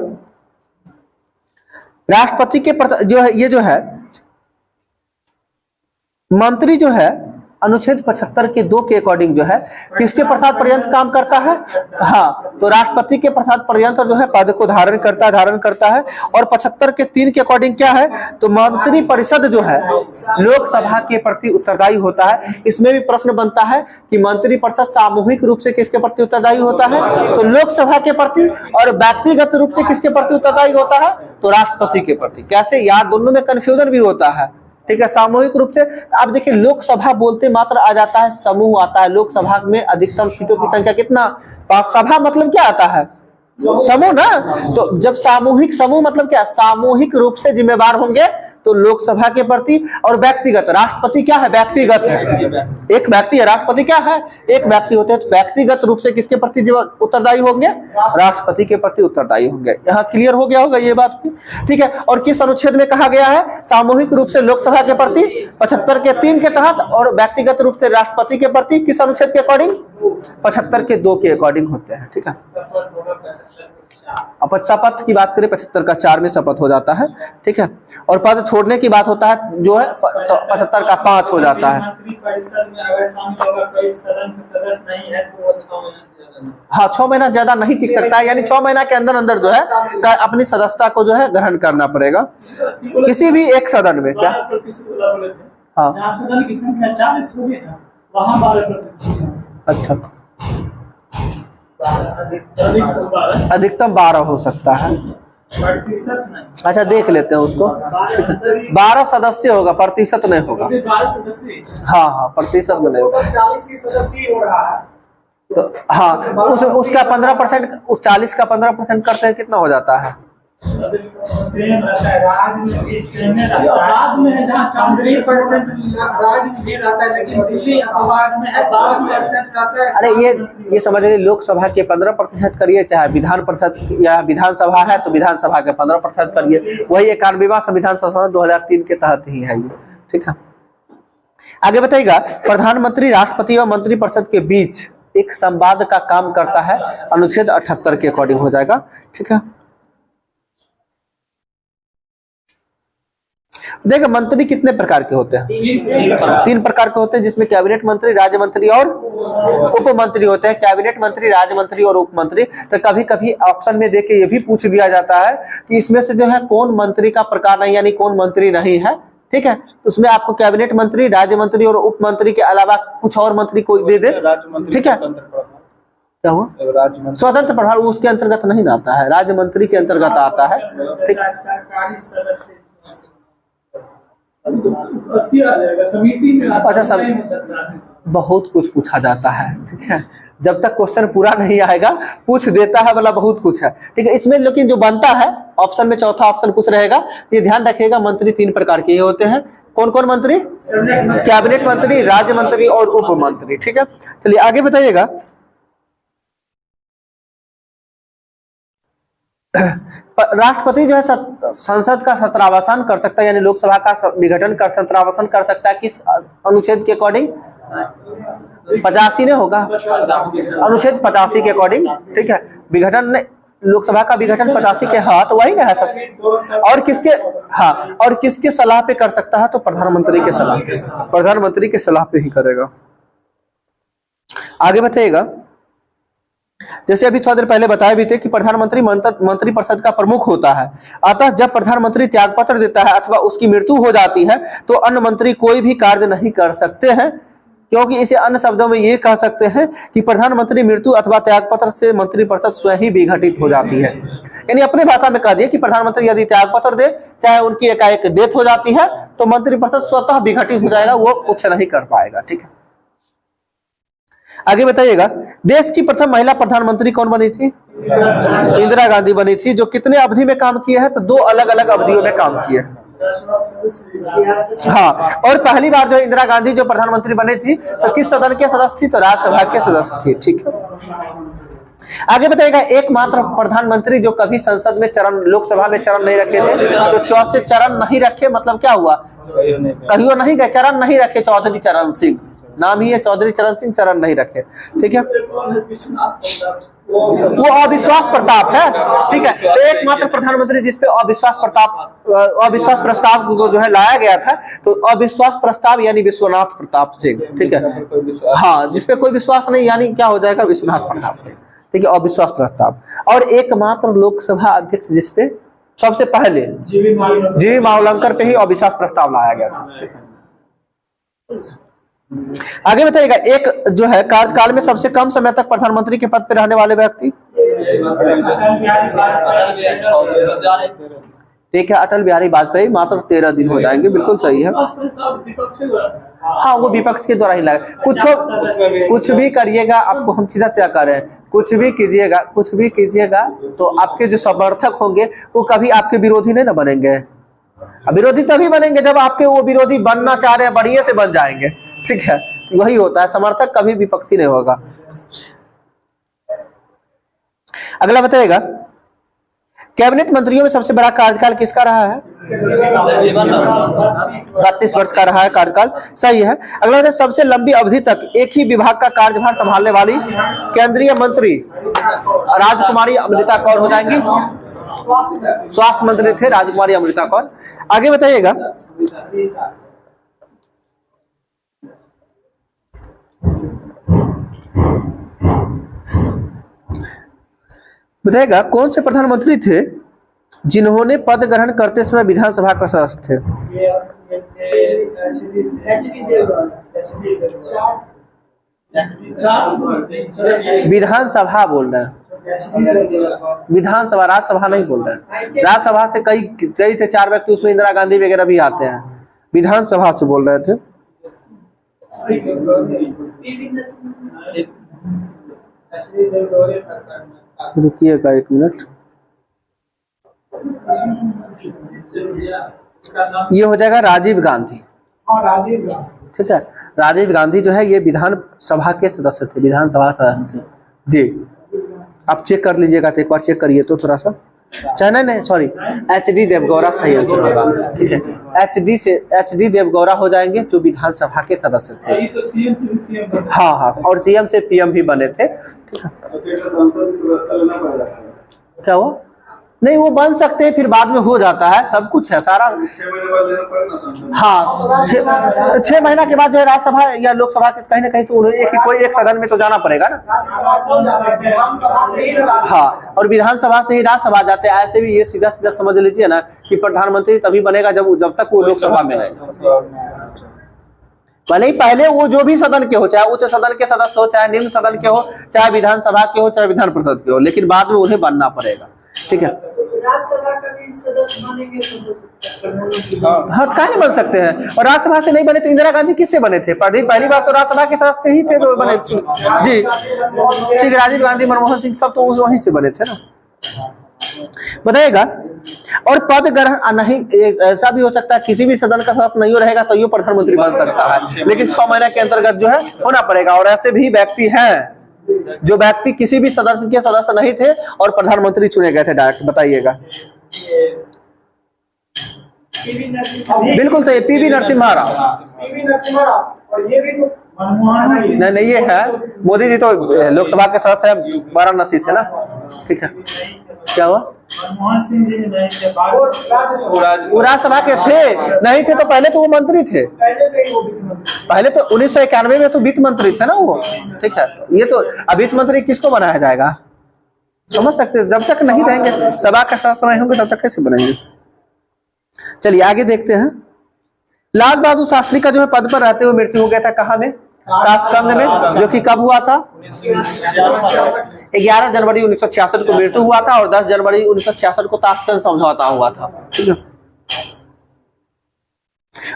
राष्ट्रपति के जो है, ये जो है मंत्री जो है अनुच्छेद 75 के 2 के अकॉर्डिंग जो है किसके प्रसाद पर्यंत काम करता है? हाँ, तो राष्ट्रपति के प्रसाद पर्यंत जो है पद को धारण करता है। और 75 के 3 के अकॉर्डिंग क्या है? तो मंत्री परिषद जो है लोकसभा के प्रति उत्तरदायी होता है। इसमें भी प्रश्न बनता है कि मंत्री परिषद सामूहिक रूप से किसके प्रति उत्तरदायी होता है? तो लोकसभा के प्रति। और व्यक्तिगत रूप से किसके प्रति उत्तरदायी होता है? तो राष्ट्रपति के प्रति। कैसे यार, दोनों में कंफ्यूजन भी होता है, ठीक है। सामूहिक रूप से आप देखिए, लोकसभा बोलते मात्र आ जाता है समूह आता है। लोकसभा में अधिकतम सीटों की संख्या कितना? 5। सभा मतलब क्या आता है? समूह ना। तो जब सामूहिक, समूह मतलब क्या? सामूहिक रूप से जिम्मेवार होंगे तो लोकसभा के प्रति। और व्यक्तिगत, राष्ट्रपति क्या है? व्यक्तिगत है, एक व्यक्ति है। राष्ट्रपति क्या है? एक व्यक्ति होते हैं। तो व्यक्तिगत रूप से किसके प्रति उत्तरदायी होंगे? राष्ट्रपति के प्रति उत्तरदायी होंगे। यहाँ क्लियर हो गया होगा ये बात, ठीक है। और किस अनुच्छेद में कहा गया है? सामूहिक रूप से लोकसभा के प्रति 75 के 3 के तहत, और व्यक्तिगत रूप से राष्ट्रपति के प्रति किस अनुच्छेद के अकॉर्डिंग? 75 के 2 के अकॉर्डिंग होते हैं, ठीक है। अब शपथ की बात करें 75 का 4 में शपथ हो जाता है, ठीक है। और पद छोड़ने की बात होता है जो है 75 का 5 हो जाता है। मंत्रिपरिषद में अगर शामिल होगा कोई सदन के सदस्य नहीं है तो वो 6 महीने से ज्यादा नहीं। हाँ, 6 महीना ज्यादा नहीं टिक सकता है, यानी 6 महीना के अंदर अंदर जो है अपनी सदस्यता को जो है ग्रहण करना पड़ेगा किसी भी एक सदन में। क्या? हाँ, जहाँ सदन की संख्या 40 होगी ना, वहाँ 12%। अच्छा, अधिकतम 12 हो सकता है। अच्छा देख लेते हैं उसको। 12 सदस्य होगा, प्रतिशत नहीं होगा। 12 सदस्य, हाँ हाँ, प्रतिशत में नहीं होगा। 40 की सदस्य हो रहा है तो हाँ, उसका 15%, उस 40 का 15% करते हैं, कितना हो जाता है? सेम रहता है, राज्य में भी सेम रहता है। राज्य में है जहाँ 40% राज्य में भी रहता है, लेकिन दिल्ली अखबार में है 10% रहता है। अरे ये समझ लीजिए, लोकसभा के 15% करिए, चाहे विधान परिषद या विधानसभा है तो विधानसभा के 15% करिए। वही 91वां संविधान संशोधन 2003 के तहत ही है ये, ठीक है। आगे बताइएगा प्रधानमंत्री राष्ट्रपति व मंत्रिपरिषद के बीच एक संवाद का काम करता है, अनुच्छेद 78 के अकॉर्डिंग हो जाएगा, ठीक है। देखिए मंत्री कितने प्रकार के होते हैं? 3 प्रकार के होते हैं, जिसमें कैबिनेट मंत्री, राज्य मंत्री और उप मंत्री होते हैं। कैबिनेट मंत्री, राज्य मंत्री और उप मंत्री। तो कभी कभी ऑप्शन में देके ये भी पूछ दिया जाता है कि इसमें से जो है कौन मंत्री का प्रकार नहीं, यानी कौन मंत्री नहीं है, ठीक है। उसमें आपको कैबिनेट मंत्री, राज्य मंत्री और उप मंत्री के अलावा कुछ और मंत्री कोई दे दे, ठीक है। क्या हुआ? स्वतंत्र प्रभार उसके अंतर्गत नहीं आता है, राज्य मंत्री के अंतर्गत आता है, ठीक है। किया जाएगा समिति में। अच्छा, नहीं हो सकता है। बहुत कुछ पूछा जाता है, ठीक है। जब तक क्वेश्चन पूरा नहीं आएगा पूछ देता है वाला बहुत कुछ है, ठीक है। इसमें लेकिन जो बनता है ऑप्शन में चौथा ऑप्शन कुछ रहेगा, ये ध्यान रखिएगा। मंत्री 3 प्रकार के होते हैं। कौन कौन मंत्री? कैबिनेट मंत्री, राज्य मंत्री और उप मंत्री, ठीक है। चलिए आगे बताइएगा। राष्ट्रपति जो है संसद का सत्रावसान कर सकता है, यानी लोकसभा का विघटन कर सत्रावसान कर सकता है किस अनुच्छेद के अकॉर्डिंग? 85 ने होगा, अनुच्छेद 85 के अकॉर्डिंग, ठीक है। विघटन लोकसभा का विघटन 85 के, हाँ तो वही ना है सर। और किसके, हाँ, और किसके सलाह पे कर सकता है? तो प्रधानमंत्री के सलाह, प्रधानमंत्री के सलाह पे ही करेगा। आगे बताइएगा। जैसे अभी थोड़ा देर पहले बताया भी थे कि प्रधानमंत्री मंत्रिपरिषद का प्रमुख होता है। अतः जब प्रधानमंत्री त्यागपत्र देता है अथवा उसकी मृत्यु हो जाती है तो अन्य मंत्री कोई भी कार्य नहीं कर सकते हैं, क्योंकि इसे अन्य शब्दों में ये कह सकते हैं कि प्रधानमंत्री मृत्यु अथवा त्यागपत्र से मंत्रिपरिषद स्वयं ही विघटित हो जाती है। यानी अपने भाषा में कह दिए कि प्रधानमंत्री यदि त्यागपत्र दे, चाहे उनकी एकाएक डेथ हो जाती है, तो मंत्रिपरिषद स्वतः विघटित हो जाएगा, वो कुछ नहीं कर पाएगा, ठीक है। आगे बताइएगा। देश की प्रथम महिला प्रधानमंत्री कौन बनी थी? इंदिरा गांधी बनी थी, जो कितने अवधि में काम किए हैं? तो 2 अलग अलग अवधियों में काम किए हैं। हाँ, और पहली बार जो इंदिरा गांधी जो प्रधानमंत्री बनी थी तो किस सदन के सदस्य थी? तो राज्यसभा के सदस्य थी, ठीक है। आगे बताइएगा। एकमात्र प्रधानमंत्री जो कभी संसद में चरण, लोकसभा में चरण नहीं रखे थे, तो चौथे चरण नहीं रखे मतलब क्या हुआ? कहियो नहीं गए, चरण नहीं रखे। चौधरी चरण सिंह नाम ही है, चौधरी चरण सिंह, चरण नहीं रखे, ठीक है। वो अविश्वास प्रताप है, ठीक है। तो एकमात्र प्रधानमंत्री जिसपे अविश्वास प्रस्ताव जो है लाया गया था, तो अविश्वास प्रस्ताव यानी विश्वनाथ प्रताप सिंह, ठीक है। हाँ, जिसपे कोई विश्वास नहीं यानी क्या हो जाएगा? विश्वनाथ प्रताप सिंह, ठीक है, अविश्वास प्रस्ताव। और एकमात्र लोकसभा अध्यक्ष जिसपे सबसे पहले जीवी मावलंकर पे ही अविश्वास प्रस्ताव लाया गया था। आगे बताइएगा। एक जो है कार्यकाल में सबसे कम समय तक प्रधानमंत्री के पद पर रहने वाले व्यक्ति? ठीक है, अटल बिहारी वाजपेयी, मात्र 13 दिन हो जाएंगे, बिल्कुल सही है। हाँ, वो विपक्ष के द्वारा ही लगा। कुछ भी करिएगा, आपको हम सीधा सीधा कर रहे हैं, कुछ भी कीजिएगा तो आपके जो समर्थक होंगे वो कभी आपके विरोधी नहीं ना बनेंगे। विरोधी तभी बनेंगे जब आपके वो विरोधी बनना चाह रहे हैं, बढ़िया से बन जाएंगे, ठीक है। वही होता है, समर्थक कभी विपक्षी नहीं होगा। अगला बताइएगा। कैबिनेट मंत्रियों में सबसे बड़ा कार्यकाल किसका रहा है? 32 वर्ष का रहा है कार्यकाल, सही है। अगला बताइए। सबसे लंबी अवधि तक एक ही विभाग का कार्यभार संभालने वाली केंद्रीय मंत्री? राजकुमारी अमृता कौर हो जाएंगी, स्वास्थ्य मंत्री थे राजकुमारी अमृता कौर। आगे बताइएगा। बताइएगा कौन से प्रधानमंत्री थे जिन्होंने पद ग्रहण करते समय विधानसभा का सदस्य थे? विधानसभा बोल रहे हैं, विधानसभा, राज्यसभा नहीं बोल रहे हैं। राज्यसभा से कई थे, 4 व्यक्ति, उसमें इंदिरा गांधी वगैरह भी आते हैं। विधानसभा से बोल रहे थे। रुकिएगा 1 मिनट। ये हो जाएगा राजीव गांधी, ठीक है। राजीव गांधी जो है ये विधानसभा के सदस्य थे, विधानसभा सदस्य जी। आप चेक कर लीजिएगा, तो एक बार चेक करिए तो थोड़ा सा। नहीं सॉरी, HD देवगौड़ा सही आंसर होगा, ठीक है। HD देवगौड़ा हो जाएंगे जो विधानसभा के सदस्य थे। हाँ, और CM से PM भी बने थे, ठीक है। क्या हुआ? नहीं, वो बन सकते हैं, फिर बाद में हो जाता है, सब कुछ है सारा। हाँ, 6 महीना के बाद जो है राज्यसभा या लोकसभा के कहीं ना कहीं तो एक सदन में तो जाना पड़ेगा ना। हाँ, और विधानसभा से ही राज्यसभा जाते हैं। ऐसे भी ये सीधा सीधा समझ लीजिए ना कि प्रधानमंत्री तभी बनेगा जब तक वो लोकसभा में रहेगा। भले ही पहले वो जो भी सदन के हो, चाहे उच्च सदन के सदस्य हो, चाहे निम्न सदन के हो, चाहे विधानसभा के हो, चाहे विधान परिषद के हो, लेकिन बाद में उन्हें बनना पड़ेगा, ठीक है। राज्यसभा का भी सदस्य बनेंगे तो हाँ, काहे नहीं बन सकते हैं? और राज्यसभा से नहीं बने तो इंदिरा गांधी किससे बने थे? पहली बार तो राज्यसभा के सदस्य ही थे जो बने जी। ठीक, राजीव गांधी, मनमोहन सिंह सब तो वहीं से बने थे ना। बताइएगा। और पद ग्रहण नहीं, ऐसा भी हो सकता है किसी भी सदन का सदस्य नहीं रहेगा तो ये प्रधानमंत्री बन सकता है, लेकिन 6 महीने के अंतर्गत जो है होना पड़ेगा। और ऐसे भी व्यक्ति हैं जो व्यक्ति किसी भी सदस्य के सदस्य नहीं थे और प्रधानमंत्री चुने गए थे डायरेक्ट। बताइएगा। बिल्कुल सही, पीवी नरसिम्हा राव। और ये भी तो नहीं, ये है मोदी जी तो लोकसभा के सदस्य है वाराणसी से ना। ठीक है, क्या हुआ? मनमोहन सिंह जी नहीं थे, वो राज्यसभा के थे, नहीं थे तो पहले तो वो मंत्री थे। पहले से ही वो वित्त मंत्री। पहले तो 1991 में तो वित्त मंत्री थे ना वो। ठीक है, ये तो अब वित्त मंत्री किसको बनाया जाएगा? समझ सकते हैं, जब तक नहीं रहेंगे सभा का सदस्य नहीं होंगे तब तक कैसे बनेंगे। चलिए आगे देखते हैं। लाल बहादुर शास्त्री का जो है पद पर रहते हुए मृत्यु हो गया था, कहाँ में? ताशकंद में, जो कि कब हुआ था? 11 जनवरी 1966 को मृत्यु हुआ था और 10 जनवरी 1966 को ताशकंद समझौता हुआ था। ठीक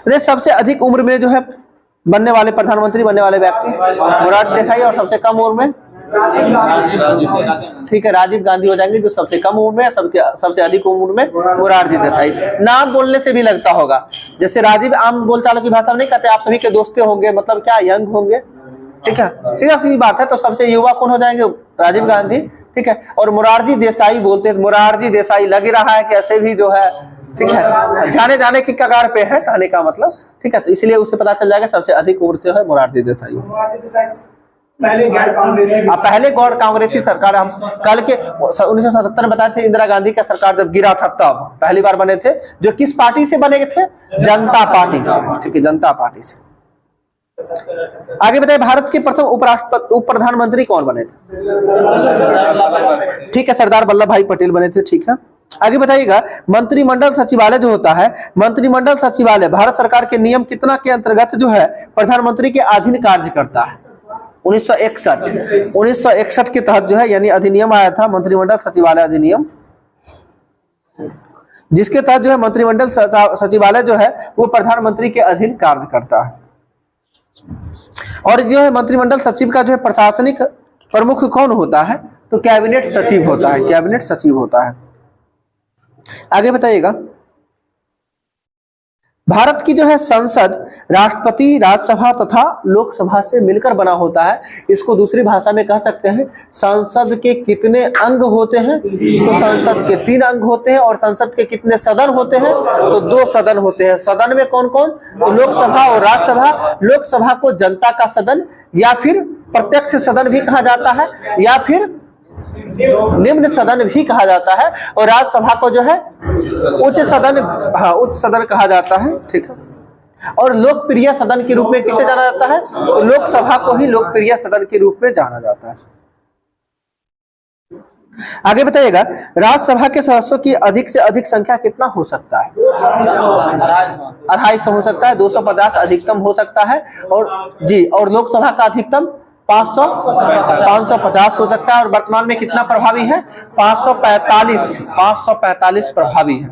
है। सबसे अधिक उम्र में जो है बनने वाले प्रधानमंत्री बनने वाले व्यक्ति मोरारजी देसाई, और सबसे कम उम्र में ठीक है राजीव गांधी हो जाएंगे, जो सबसे कम उम्र में, सबसे अधिक उम्र में मोरारजी देसाई। नाम बोलने से भी लगता होगा, जैसे राजीव आम बोलचाल की भाषा में नहीं कहते आप सभी के दोस्त होंगे, मतलब क्या यंग होंगे। ठीक है, सीधा सीधी बात है। तो सबसे युवा कौन हो जाएंगे? राजीव गांधी। ठीक है, और मोरारजी देसाई बोलते हैं, मोरारजी देसाई लग रहा है कि ऐसे भी जो है ठीक है जाने की कगार पे है कहने का मतलब। ठीक है, तो इसलिए उससे पता चल जाएगा सबसे अधिक उम्र जो है मोरारजी देसाई। पहले गैर कांग्रेसी सरकार, हम कल के 1977 में बताए थे, इंदिरा गांधी का सरकार जब गिरा था तब पहली बार बने थे, जो किस पार्टी से बने थे? जनता पार्टी से। ठीक है, जनता पार्टी से। आगे बताइए, भारत के प्रथम उप प्रधानमंत्री कौन बने थे? ठीक है, सरदार वल्लभ भाई पटेल बने थे। ठीक है, आगे बताइएगा। मंत्रिमंडल सचिवालय जो होता है, मंत्रिमंडल सचिवालय भारत सरकार के नियम कितना के अंतर्गत जो है प्रधानमंत्री के अधीन कार्य करता है? 1961 के तहत जो है यानी अधिनियम आया था, मंत्रिमंडल सचिवालय अधिनियम, जिसके तहत जो है मंत्रिमंडल सचिवालय जो है वो प्रधानमंत्री के अधीन कार्य करता है। और जो है मंत्रिमंडल सचिव का जो है प्रशासनिक प्रमुख कौन होता है? तो कैबिनेट सचिव होता है, कैबिनेट सचिव होता है। आगे बताइएगा। भारत की जो है संसद राष्ट्रपति, राज्यसभा तथा लोकसभा से मिलकर बना होता है। इसको दूसरी भाषा में कह सकते हैं संसद के कितने अंग होते हैं? तो संसद के 3 अंग होते हैं। और संसद के कितने सदन होते हैं? तो 2 सदन होते हैं। सदन में कौन कौन? तो लोकसभा और राज्यसभा। लोकसभा को जनता का सदन या फिर प्रत्यक्ष सदन भी कहा जाता है, या फिर निम्न सदन भी कहा जाता है। और राज्यसभा को जो है उच्च सदन, हाँ उच्च सदन कहा जाता है। ठीक है, और लोकप्रिय सदन के रूप में किसे जाना जाता है? तो लोकसभा को ही लोकप्रिय सदन के रूप में जाना जाता है। आगे बताइएगा, राज्यसभा के सदस्यों की अधिक से अधिक संख्या कितना हो सकता है? 250 हो सकता है, 250 अधिकतम हो सकता है। और जी, और लोकसभा का अधिकतम 550 हो सकता है। और वर्तमान में कितना प्रभावी है? 545 प्रभावी है।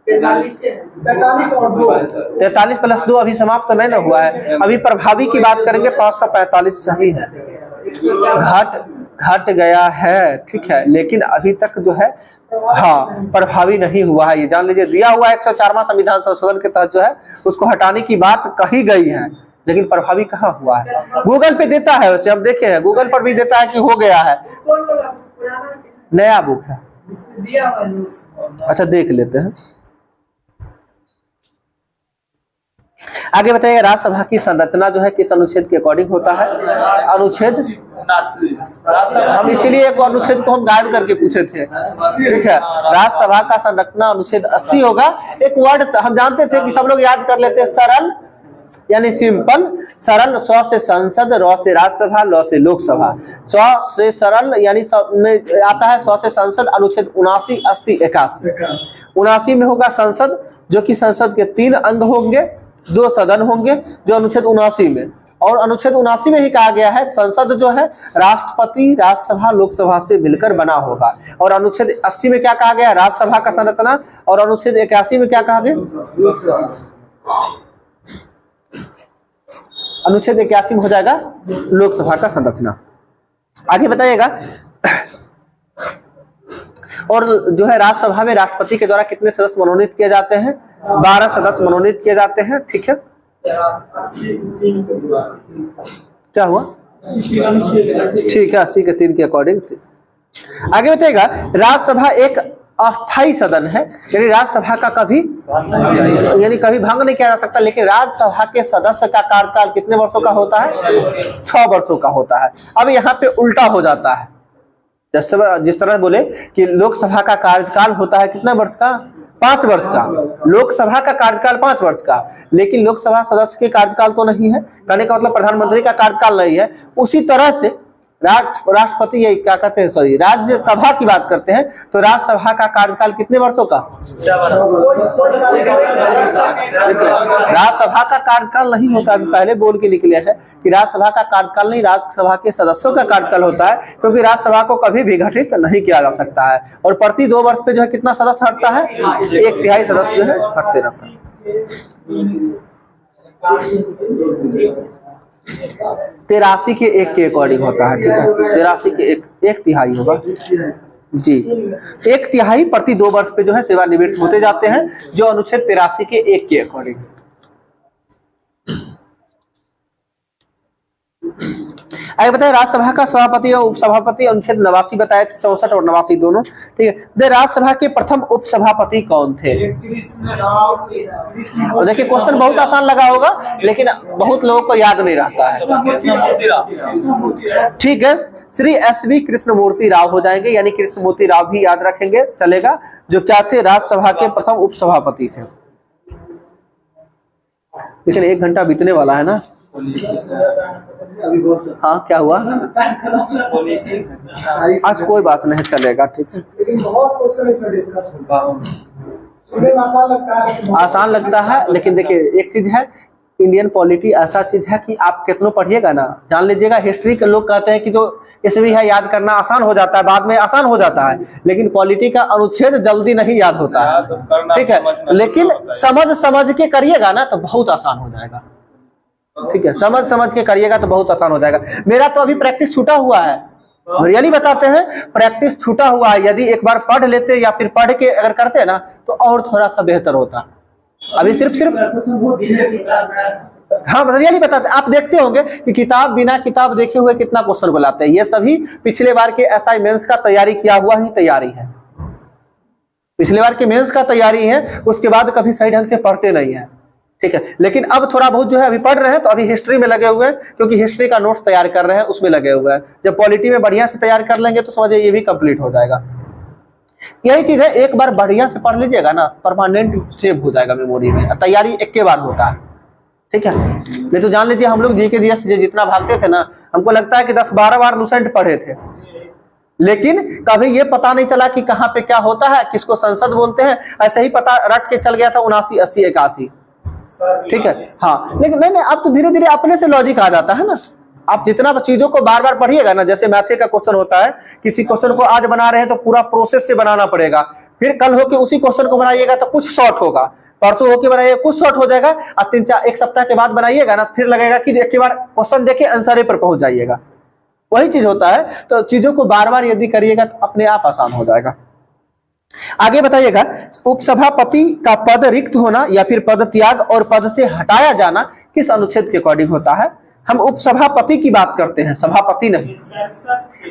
43 + 2 अभी समाप्त तो नहीं ना हुआ है, अभी प्रभावी की बात करेंगे। 545 सही है, घट गया है। ठीक है, लेकिन अभी तक जो है हाँ प्रभावी नहीं हुआ है। ये जान लीजिए, दिया हुआ 104वां संविधान संशोधन के तहत जो है उसको हटाने की बात कही गई है, लेकिन प्रभावी कहाँ हुआ है। गूगल पे देता है, वैसे हम देखे हैं गूगल पर भी देता है कि हो गया है। नया बुक है, अच्छा देख लेते हैं। आगे बताइए, राज्यसभा की संरचना जो है किस अनुच्छेद के अकॉर्डिंग होता है? अनुच्छेद 79। हम इसीलिए एक अनुच्छेद को हम गायब करके पूछे थे। ठीक है, राज्यसभा का संरचना अनुच्छेद 80 होगा। एक वर्ड हम जानते थे कि सब लोग याद कर लेते हैं, सरल यानी सिंपल। सरल, स से संसद, र से राज्यसभा, ल से लोकसभा। स से सरल यानी में आता है स से संसद। अनुच्छेद 79, 80, 81। 79 में होगा संसद, जो कि संसद के 3 अंग होंगे, 2 सदन होंगे, जो अनुच्छेद 79 में। और अनुच्छेद 79 में ही कहा गया है संसद जो है राष्ट्रपति, राज्यसभा, लोकसभा से मिलकर बना होगा। और अनुच्छेद 80 में क्या कहा गया, राज्यसभा का संरचना। और अनुच्छेद 81 में क्या कहा गया, अनुच्छेद 81 में हो जाएगा लोकसभा का संरचना। आगे बताइएगा। और जो है राज्यसभा में राष्ट्रपति के द्वारा कितने सदस्य मनोनीत किए जाते हैं, 12 सदस्य मनोनीत किए जाते हैं। ठीक है, क्या हुआ, ठीक है, 80 के 3 के अकॉर्डिंग। आगे बताइएगा। राज्यसभा एक अस्थायी सदन है, यानी राज्यसभा का कभी भंग नहीं किया जा सकता, लेकिन राज्यसभा के सदस्य का कार्यकाल कितने वर्षों का होता है, 6 वर्षों का होता है। अब यहाँ पे उल्टा हो जाता है, जिस तरह बोले कि लोकसभा का कार्यकाल होता है कितना वर्ष का, 5 वर्ष का। लोकसभा का कार्यकाल 5 वर्ष का, लेकिन लोकसभा सदस्य के कार्यकाल तो नहीं है, कहने का मतलब प्रधानमंत्री का कार्यकाल नहीं है। उसी तरह से राष्ट्रपति, ये क्या कहते हैं, सॉरी, राज्यसभा की बात करते हैं तो राज्यसभा का कार्यकाल कितने वर्षों का, राज्यसभा का कार्यकाल नहीं होता। अभी पहले बोल के निकले हैं कि राज्यसभा का कार्यकाल नहीं, राज्यसभा के सदस्यों का कार्यकाल होता है, क्योंकि राज्यसभा को कभी विघटित नहीं किया जा सकता है। और प्रति 2 वर्ष पे जो है कितना सदस्य हटता है, 1/3 सदस्य जो है हटते रहता है। 83 के 1 के अकॉर्डिंग होता है। ठीक है, 83 के 1/3 होगा जी, 1/3 प्रति 2 वर्ष पे जो है सेवानिवृत्त होते जाते हैं, जो अनुच्छेद 83 के 1 के अकॉर्डिंग। आगे बताए राज्यसभा का सभापति और उपसभापति, अनुच्छेद 89 बताए, 64 और 89 दोनों। ठीक है, राज्यसभा के प्रथम उपसभापति कौन थे, और देखिए क्वेश्चन बहुत आसान लगा होगा, लेकिन बहुत लोगों को याद नहीं रहता है। ठीक है, श्री SV कृष्णमूर्ति राव हो जाएंगे, यानी कृष्णमूर्ति राव भी याद रखेंगे चलेगा, जो क्या थे, राज्यसभा के प्रथम उपसभापति थे। लेकिन 1 घंटा बीतने वाला है ना, हाँ क्या हुआ, आज कोई बात नहीं चलेगा। ठीक है, बहुत क्वेश्चन इसमें डिस्कस होगा, आसान लगता है, लेकिन देखिए एक चीज है, इंडियन पॉलिटी ऐसा चीज है कि आप कितना पढ़िएगा ना, जान लीजिएगा। हिस्ट्री के लोग कहते हैं कि जो इसमें है याद करना आसान हो जाता है, बाद में आसान हो जाता है, लेकिन पॉलिटी का अनुच्छेद जल्दी नहीं याद होता है। ठीक है, लेकिन समझ के करिएगा ना तो बहुत आसान हो जाएगा। ठीक है, समझ के करिएगा तो बहुत आसान हो जाएगा। मेरा तो अभी प्रैक्टिस छूटा हुआ है, रियली बताते हैं, प्रैक्टिस छूटा हुआ है। यदि एक बार पढ़ लेते या फिर पढ़ के अगर करते ना तो और थोड़ा सा बेहतर होता। अभी सिर्फ हाँ रियली बताते, आप देखते होंगे कि बिना किताब देखे हुए कितना क्वेश्चन बुलाते हैं। ये सभी पिछले बार के SI मेंस का तैयारी किया हुआ ही तैयारी है, पिछले बार के मेंस का तैयारी है, उसके बाद कभी सही ढंग से पढ़ते नहीं है। ठीक है, लेकिन अब थोड़ा बहुत जो है अभी पढ़ रहे हैं, तो अभी हिस्ट्री में लगे हुए हैं, क्योंकि हिस्ट्री का नोट्स तैयार कर रहे हैं, उसमें लगे हुए हैं। जब पॉलिटी में बढ़िया से तैयार कर लेंगे तो समझिए ये भी कंप्लीट हो जाएगा। यही चीज है, एक बार बढ़िया से पढ़ लीजिएगा ना, परमानेंट सेव हो जाएगा मेमोरी में। तैयारी एक के बार होता है। ठीक है, नहीं तो जान लीजिए हम लोग जीके जीएस जितना भागते थे ना, हमको लगता है कि 10-12 बार लूसेंट पढ़े थे, लेकिन कभी ये पता नहीं चला कि कहाँ पे क्या होता है, किसको संसद बोलते हैं। ऐसे ही पता रट के चल गया था 79, 80, 81। ठीक है, हाँ, लेकिन नहीं, अब तो धीरे धीरे अपने से लॉजिक आ जाता है ना। आप जितना चीजों को बार बार पढ़िएगा ना, जैसे मैथ का क्वेश्चन होता है, किसी क्वेश्चन को आज बना रहे हैं तो पूरा प्रोसेस से बनाना पड़ेगा, फिर कल होके उसी क्वेश्चन को बनाइएगा तो कुछ शॉर्ट होगा, परसों होके बनाइएगा कुछ शॉर्ट हो जाएगा, और 3-4 सप्ताह के बाद बनाइएगा ना, फिर लगेगा कि एक बार क्वेश्चन देखे आंसर पर पहुंच जाइएगा। वही चीज होता है, तो चीजों को बार बार यदि करिएगा तो अपने आप आसान हो जाएगा। आगे बताइएगा, उपसभापति का पद रिक्त होना या फिर पद त्याग और पद से हटाया जाना किस अनुच्छेद के अकॉर्डिंग होता है। हम उपसभापति की बात करते हैं, सभापति नहीं।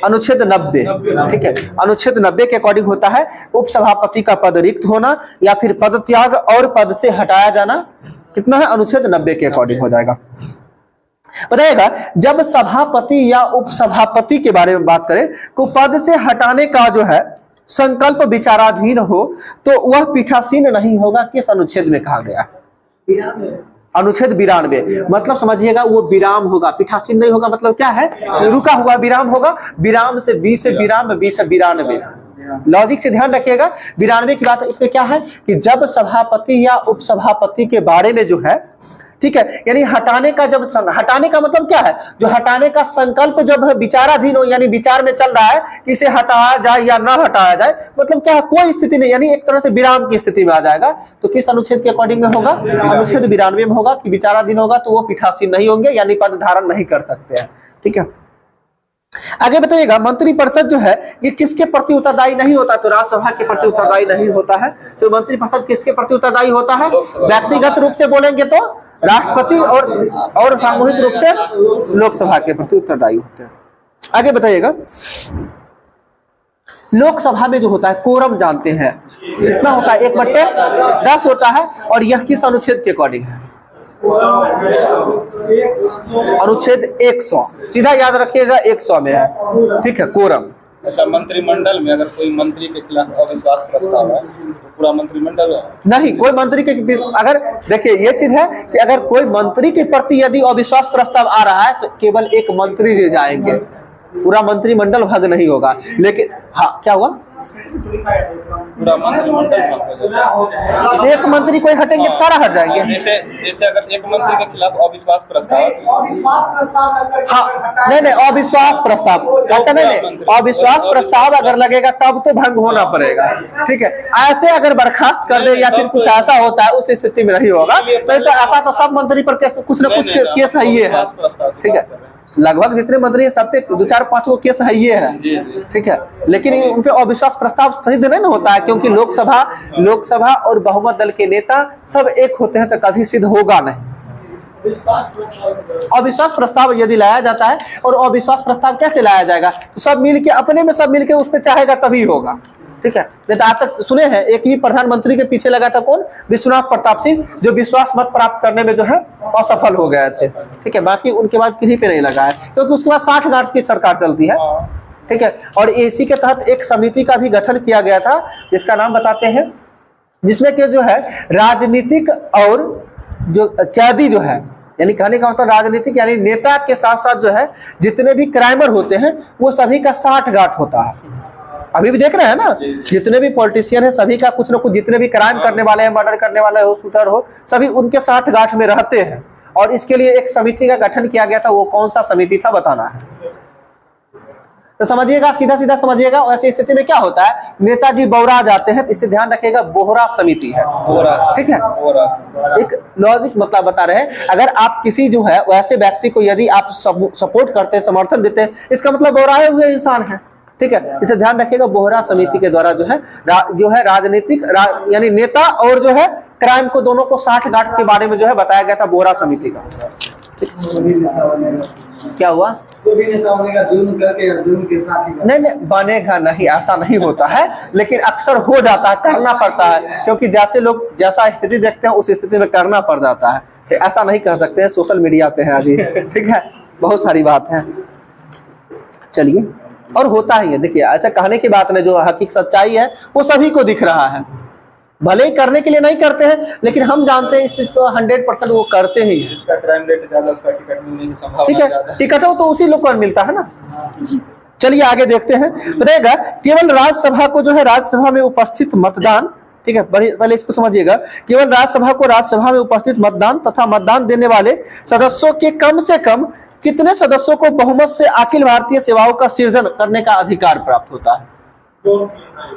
अनुच्छेद 90, ठीक है, अनुच्छेद 90 के अकॉर्डिंग होता है उपसभापति का पद रिक्त होना या फिर पद त्याग और पद से हटाया जाना। कितना है, अनुच्छेद 90 के अकॉर्डिंग हो जाएगा। बताइएगा, जब सभापति या उपसभापति के बारे में बात करें तो पद से हटाने का जो है संकल्प विचाराधीन हो तो वह पीठासीन नहीं होगा, किस अनुच्छेद में कहा गया। अनुच्छेद 92, मतलब समझिएगा वो विराम होगा, पीठासीन नहीं होगा। मतलब क्या है, रुका हुआ विराम होगा। विराम से 20 से विराम, 20 से 92। लॉजिक से ध्यान रखिएगा। 92 की बात इसमें क्या है कि जब सभापति या उपसभापति के बारे में जो है ठीक है, यानी हटाने का हटाने का मतलब क्या है, जो हटाने का संकल्प जब विचाराधीन हो, यानी विचार में चल रहा है कि इसे हटाया जाए या ना हटाया जाए, मतलब क्या है, कोई स्थिति नहीं, यानी एक तरह से विराम की स्थिति में आ जाएगा। तो किस अनुच्छेद के अकॉर्डिंग में होगा, अनुच्छेद 92 में होगा कि विचाराधीन होगा तो वो पीठासीन नहीं होंगे, यानी पद धारण नहीं कर सकते हैं। ठीक है, आगे बताइएगा, मंत्रिपरिषद जो है ये किसके प्रति उत्तरदायी नहीं होता, तो राज्यसभा के प्रति उत्तरदायी नहीं होता है। तो मंत्रिपरिषद किसके प्रति उत्तरदायी होता है, व्यक्तिगत रूप से बोलेंगे तो राष्ट्रपति और सामूहिक रूप से लोकसभा के प्रति उत्तरदायी होते हैं। आगे बताइएगा, लोकसभा में जो होता है कोरम जानते हैं कितना होता है, 1/10 होता है, और यह किस अनुच्छेद के अकॉर्डिंग है, अनुच्छेद 100, सीधा याद रखिएगा 100 में है। ठीक है, कोरम। ऐसा मंत्रिमंडल में अगर कोई मंत्री के खिलाफ अविश्वास प्रस्ताव है तो पूरा मंत्रिमंडल नहीं, कोई मंत्री के, अगर देखिए ये चीज है कि अगर कोई मंत्री के प्रति यदि अविश्वास प्रस्ताव आ रहा है तो केवल एक मंत्री जी जाएंगे, पूरा मंत्रिमंडल भंग नहीं होगा। लेकिन हाँ, क्या हुआ, पूरा मंत्रिमंडल एक मंत्री कोई हटेंगे तो सारा हट जाएंगे। जैसे अगर एक मंत्री के खिलाफ अविश्वास प्रस्ताव, हाँ नहीं, अविश्वास प्रस्ताव, अच्छा नहीं, अविश्वास प्रस्ताव अगर लगेगा तब तो भंग होना पड़ेगा। ठीक है, ऐसे अगर बर्खास्त कर दे या फिर कुछ ऐसा होता है उस स्थिति में नहीं होगा। तो ऐसा तो सब मंत्री पर कुछ न कुछ केस है ही है। ठीक है, लगभग जितने मंत्री है सब पे 2-4-5 वो केस है ये है। ठीक है, लेकिन उन पे अविश्वास प्रस्ताव सिद्ध नहीं ना होता है, क्योंकि लोकसभा और बहुमत दल के नेता सब एक होते हैं, तो कभी सिद्ध होगा नहीं। अविश्वास प्रस्ताव यदि लाया जाता है, और अविश्वास प्रस्ताव कैसे लाया जाएगा, तो सब मिलके अपने में सब मिलके उस पर चाहेगा तभी होगा। ठीक है, नहीं तो आज तक सुने हैं एक ही प्रधानमंत्री के पीछे लगा था कौन, विश्वनाथ प्रताप सिंह, जो विश्वास मत प्राप्त करने में जो है असफल हो गए थे। ठीक है, बाकी उनके बाद किसी पे नहीं लगा है, क्योंकि उसके बाद 60 गार्ड की सरकार चलती है। ठीक है, और इसी के तहत एक समिति का भी गठन किया गया था, जिसका नाम बताते हैं, जिसमें कि जो है राजनीतिक और जो कैदी जो है, यानी कहने का मतलब राजनीतिक यानी नेता के साथ साथ जो है जितने भी क्राइमर होते हैं वो सभी का 60 गांठ होता है। अभी भी देख रहे हैं ना, जितने भी पॉलिटिशियन है सभी का कुछ ना कुछ, जितने भी क्राइम करने वाले हैं, मर्डर करने वाले हो, शूटर हो, सभी उनके 60 गांठ में रहते हैं। और इसके लिए एक समिति का गठन किया गया था, वो कौन सा समिति था बताना है। तो समझिएगा, सीधा सीधा समझिएगा। ऐसी स्थिति में क्या होता है, नेताजी बौरा जाते हैं, तो इससे ध्यान रखिएगा बोहरा समिति है। ठीक है, एक लॉजिक मतलब बता रहे हैं, अगर आप किसी जो है वैसे व्यक्ति को यदि आप सपोर्ट करते हैं, समर्थन देते हैं, इसका मतलब बोहराए हुए इंसान है। ठीक है, इसे ध्यान रखिएगा, बोहरा समिति के द्वारा जो है राजनीतिक यानी नेता और जो है क्राइम को दोनों को 60 गांठ के बारे में जो है बताया गया था बोहरा समिति का। क्या हुआ, जुर्म करके जुर्म के साथ ही नहीं बनेगा नहीं, ऐसा नहीं होता है, लेकिन अक्सर हो जाता है, करना पड़ता है, क्योंकि जैसे लोग जैसा स्थिति देखते हैं उस स्थिति में करना पड़ जाता है। ऐसा नहीं कह सकते हैं, सोशल मीडिया पे है अभी। ठीक है, बहुत सारी बात है। चलिए, और होता ही है, देखिए ऐसा कहने की बात नहीं, जो हकीकत सच्चाई है वो सभी को दिख रहा है। भले ही करने के लिए नहीं करते हैं, लेकिन हम जानते हैं इस चीज को 100% वो करते ही हैं। इसका क्राइम रेट ज्यादा, उसका टिकट मिलने की संभावना ठीक है, टिकट हो तो उसी लोग को मिलता है ना। चलिए आगे देखते हैं, बताएगा केवल राज्यसभा को जो है राज्यसभा में उपस्थित मतदान, ठीक है पहले इसको समझिएगा, केवल राज्यसभा को राज्यसभा में उपस्थित मतदान तथा मतदान देने वाले सदस्यों के कम से कम कितने सदस्यों को बहुमत से अखिल भारतीय सेवाओं का सृजन करने का अधिकार प्राप्त होता है,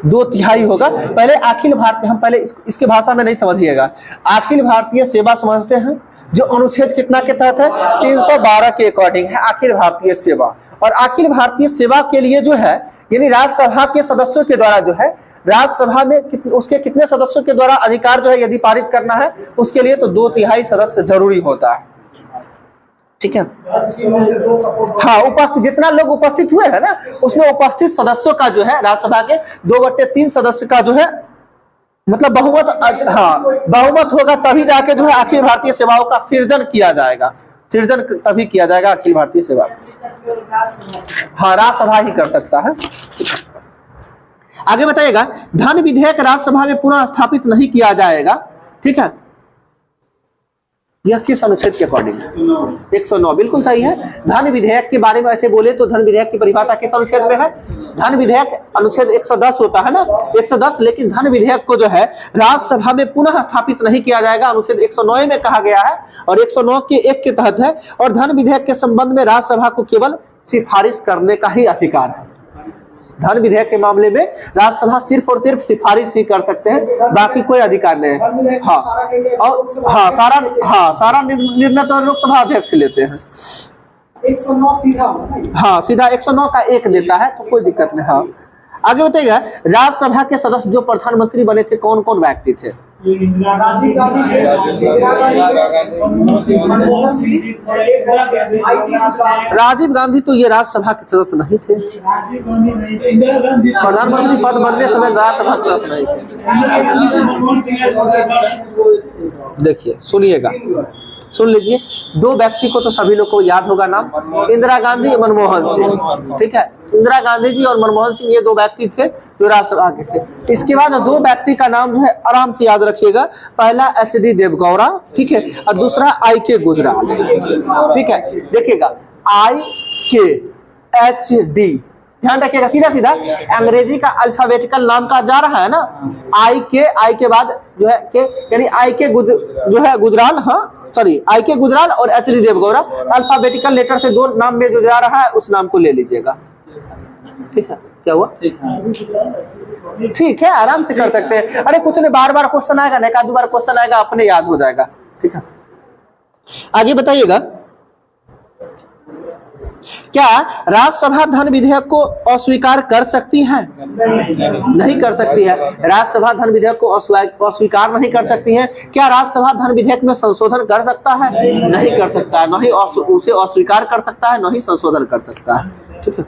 2/3 होगा। पहले अखिल भारतीय, हम पहले इसके भाषा में नहीं समझिएगा, अखिल भारतीय सेवा समझते हैं, जो अनुच्छेद कितना के तहत है, 312 के अकॉर्डिंग है अखिल भारतीय सेवा। और अखिल भारतीय सेवा के लिए जो है यानी राज्यसभा के सदस्यों के द्वारा जो है, राज्यसभा में उसके कितने सदस्यों के द्वारा अधिकार जो है यदि पारित करना है, उसके लिए तो 2/3 सदस्य जरूरी होता है। ठीक है, हाँ, उपस्थित जितना लोग उपस्थित हुए हैं ना, उसमें उपस्थित सदस्यों का जो है राज्यसभा के 2/3 सदस्य का जो है मतलब बहुमत, हाँ बहुमत होगा, तभी जाके जो है अखिल भारतीय सेवाओं का सृजन किया जाएगा। सृजन तभी किया जाएगा अखिल भारतीय सेवा, हाँ राज्यसभा ही कर सकता है। आगे बताइएगा, धन विधेयक राज्यसभा में पुनः स्थापित नहीं किया जाएगा। ठीक है, यह किस अनुच्छेद के अकॉर्डिंग है? 109 बिल्कुल सही है। धन विधेयक के बारे में ऐसे बोले तो धन विधेयक की परिभाषा किस अनुच्छेद में है? धन विधेयक अनुच्छेद 110 होता है ना, 110। लेकिन धन विधेयक को जो है राज्यसभा में पुनः स्थापित नहीं किया जाएगा, अनुच्छेद 109 में कहा गया है और 109 के 1 के तहत है। और धन विधेयक के संबंध में राज्यसभा को केवल सिफारिश करने का ही अधिकार है। धन विधेयक के मामले में राज्यसभा सिर्फ और सिर्फ सिफारिश ही कर सकते हैं, बाकी कोई अधिकार नहीं है। हाँ, और सारा निर्णय तो लोकसभा अध्यक्ष लेते हैं। 109 सीधा, हाँ सीधा 109 का 1 देता है तो कोई दिक्कत नहीं। हाँ आगे बताइएगा, राज्यसभा के सदस्य जो प्रधानमंत्री बने थे कौन कौन व्यक्ति थे? राजीव गांधी थे, इंदिरा गांधी, मनमोहन सिंह और एक राजीव गांधी तो ये राज्यसभा के सदस्य नहीं थे। राजीव गांधी नहीं थे, इंदिरा गांधी प्रधानमंत्री पद बनने समय राज्यसभा के सदस्य नहीं थे। इंदिरा गांधी तो मनमोहन सिंह देखिए सुनिएगा, सुन लीजिए, दो व्यक्ति को तो सभी लोग को याद होगा नाम, इंदिरा गांधी, मनमोहन सिंह। ठीक है, इंदिरा गांधी जी और मनमोहन सिंह ये दो व्यक्ति थे जो राज्यसभा के थे। इसके बाद दो व्यक्ति का नाम जो है आराम से याद रखिएगा, पहला HD देवगौड़ा, ठीक है, और दूसरा IK गुजराल। ठीक है, देखिएगा IKHD, ध्यान रखिएगा, सीधा सीधा अंग्रेजी का अल्फाबेटिकल नाम का जा रहा है ना, आई के बाद जो है के, यानी IK जो है गुजराल, हाँ सॉरी IK गुजराल और HD देवगौड़ा, अल्फाबेटिकल लेटर से दो नाम में जो जा रहा है उस नाम को ले लीजिएगा। ठीक है, क्या हुआ? ठीक है, आराम से कर सकते हैं। अरे कुछ नहीं, बार बार क्वेश्चन आएगा, एक आध बार क्वेश्चन आएगा, अपने याद हो जाएगा। ठीक है, आगे बताइएगा, क्या राज्यसभा धन विधेयक को अस्वीकार कर सकती है? नहीं कर सकती है। राज्यसभा धन विधेयक को अस्वीकार नहीं कर सकती है। क्या राज्यसभा धन विधेयक में संशोधन कर सकता है? नहीं कर सकता है, न ही उसे अस्वीकार कर सकता है, न ही संशोधन कर सकता है। ठीक है,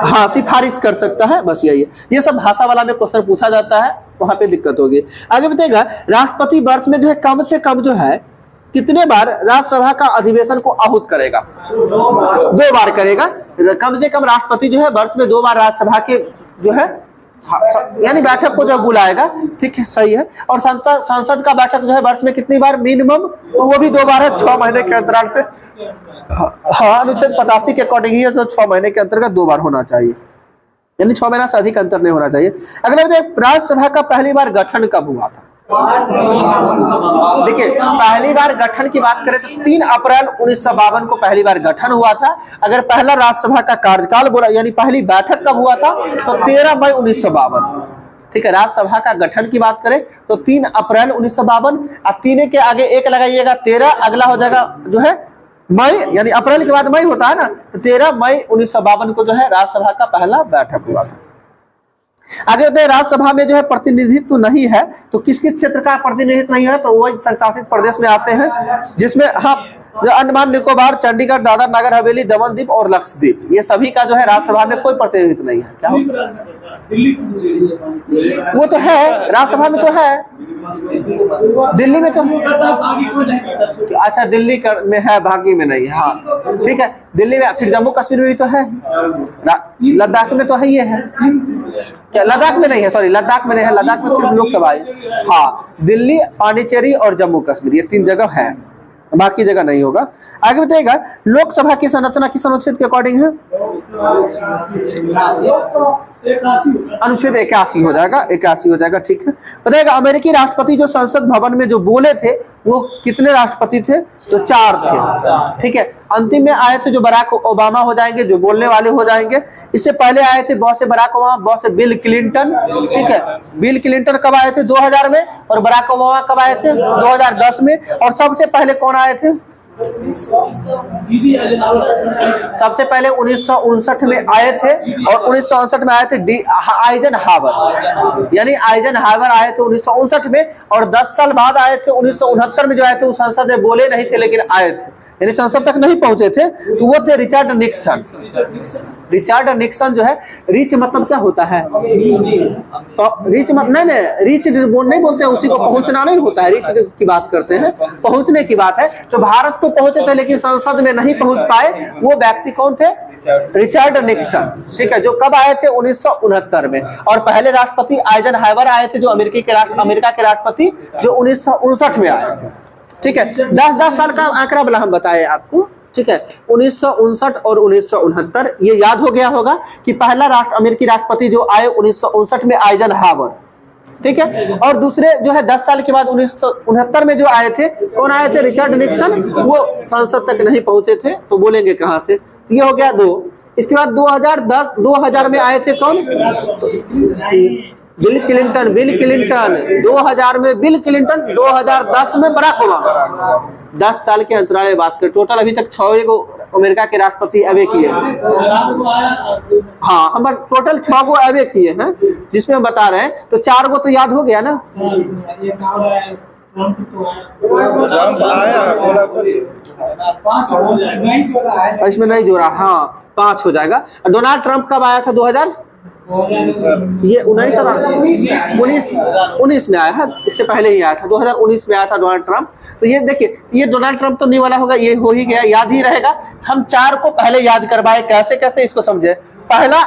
हाँ सिफारिश कर सकता है, बस यही है। ये सब भाषा वाला में क्वेश्चन पूछा जाता है, वहां पे दिक्कत होगी। आगे बताइएगा, राष्ट्रपति वर्ष में जो है कम से कम जो है कितने बार राज्यसभा का अधिवेशन को आहूत करेगा? 2 बार करेगा। कम से कम राष्ट्रपति जो है वर्ष में 2 बार राज्यसभा के जो है यानी बैठक को जब बुलाएगा। ठीक है, सही है। और संसद का बैठक जो है वर्ष में कितनी बार मिनिमम? तो वो भी 2 बार है, 6 महीने के अंतराल पे। हाँ, अनुच्छेद 85 के अकॉर्डिंग ही है, तो 6 महीने के अंतर्गत 2 बार होना चाहिए, यानी 6 महीना से अधिक अंतर नहीं होना चाहिए। अगला बताइए, राज्यसभा का पहली बार गठन कब हुआ था? देखिए, पहली बार गठन की बात करें तो 3 अप्रैल 1952 को पहली बार गठन हुआ था। अगर पहला राज्यसभा का कार्यकाल बोला, यानी पहली बैठक कब हुआ था, तो 13 मई 1952। ठीक है, राज्यसभा का गठन की बात करें तो 3 अप्रैल 1952। अब 3 के आगे 1 लगाइएगा, 13, अगला हो जाएगा जो है मई, यानी अप्रैल के बाद मई होता है ना, तो 13 मई 1952 को जो है राज्यसभा का पहला बैठक हुआ था। आगे होते हैं, राज्यसभा में जो है प्रतिनिधित्व नहीं है, तो किस किस क्षेत्र का प्रतिनिधित्व नहीं है? तो वही संशासित प्रदेश में आते हैं, जिसमें हाँ जो अंडमान निकोबार, चंडीगढ़, दादर नगर हवेली, दमन दीप और लक्षद्वीप, ये सभी का जो है राज्यसभा में कोई प्रतिनिधित्व नहीं है। क्या वो तो है, राज्यसभा में तो है, दिल्ली में तो, अच्छा दिल्ली में है, भागी में नहीं है। हाँ ठीक है, दिल्ली में, फिर जम्मू कश्मीर में भी तो है, लद्दाख में तो है, ये है क्या? लद्दाख में नहीं है, सॉरी लद्दाख में नहीं है, लद्दाख में सिर्फ लोकसभा है। हाँ, दिल्ली, पांडिचेरी और जम्मू कश्मीर, ये 3 जगह है, बाकी जगह नहीं होगा। आगे बताइएगा, लोकसभा की संरचना किस अनुच्छेद के अकॉर्डिंग है? अनुच्छेद 81 हो जाएगा, 81 हो जाएगा। ठीक है, बताइएगा, अमेरिकी राष्ट्रपति जो संसद भवन में जो बोले थे वो कितने राष्ट्रपति थे? तो 4 थे। ठीक है, अंतिम में आए थे जो बराक ओबामा हो जाएंगे, जो बोलने वाले हो जाएंगे। इससे पहले आए थे boss Barack Obama, boss Bill Clinton. ठीक है, बिल क्लिंटन कब आए थे? 2000 में, और बराक ओबामा कब आए थे? 2010 में। और सबसे पहले कौन आए थे? सबसे पहले 1959 में आए थे, और 1959 में आए थे आइजन हावर, यानी आइजन हावर आए थे 1959 में, और 10 साल बाद आए थे 1969 में जो आए थे, वो संसद में बोले नहीं थे लेकिन आए थे, यानी संसद तक नहीं पहुंचे थे, तो वो थे रिचर्ड निक्सन। रिचर्ड निक्सन जो है, रिच मतलब क्या होता है? रिच मतलब नहीं, रिच नहीं बोलते हैं, उसी को पहुंचना नहीं होता है, रिच की बात करते हैं, पहुंचने की बात है। तो भारत तो पहुंचे थे लेकिन संसद में नहीं पहुंच पाए, वो व्यक्ति कौन थे? Richard Nixon. ठीक है, जो कब आए थे? 1969 में। और पहले राष्ट्रपति आइजन हावर आए थे, जो अमेरिका के राष्ट्रपति, जो 1959 में आए थे। ठीक है, 10-10 साल का आंकड़ा वाला हम बताए आपको, ठीक है। 1959 और 1969 ये याद हो गया होगा कि पहला अमेरिकी राष्ट्रपति जो आए 1959 में आइजनहावर, ठीक है। और दूसरे जो है 10 साल के बाद 1969 में जो आए थे, कौन आए थे? Richard Nixon. वो संसद तक नहीं पहुंचे थे, तो बोलेंगे कहां से? ये हो गया 2। इसके बाद 2000 में आए थे कौन? Bill Clinton. 2000 में बिल क्लिंटन, 2010 में बराक ओबामा। 10 साल के अंतराल में बात करें, टोटल अभी तक 6 गो अमेरिका के राष्ट्रपति अवे किए हैं। हाँ, हम टोटल 6 गो अवे किए हैं, जिसमें हम बता रहे हैं। तो 4 गो तो याद हो गया ना। इसमें नहीं जोड़ा, हाँ 5 हो जाएगा। डोनाल्ड ट्रंप कब आया था? 2000 ये 19 में आया है, इससे पहले ही आया था, 2019 में आया था डोनाल्ड ट्रंप। तो ये देखिए, ये डोनाल्ड ट्रंप तो नहीं वाला होगा, ये हो ही गया, याद ही रहेगा। हम 4 को पहले याद करवाए, कैसे कैसे इसको समझे। पहला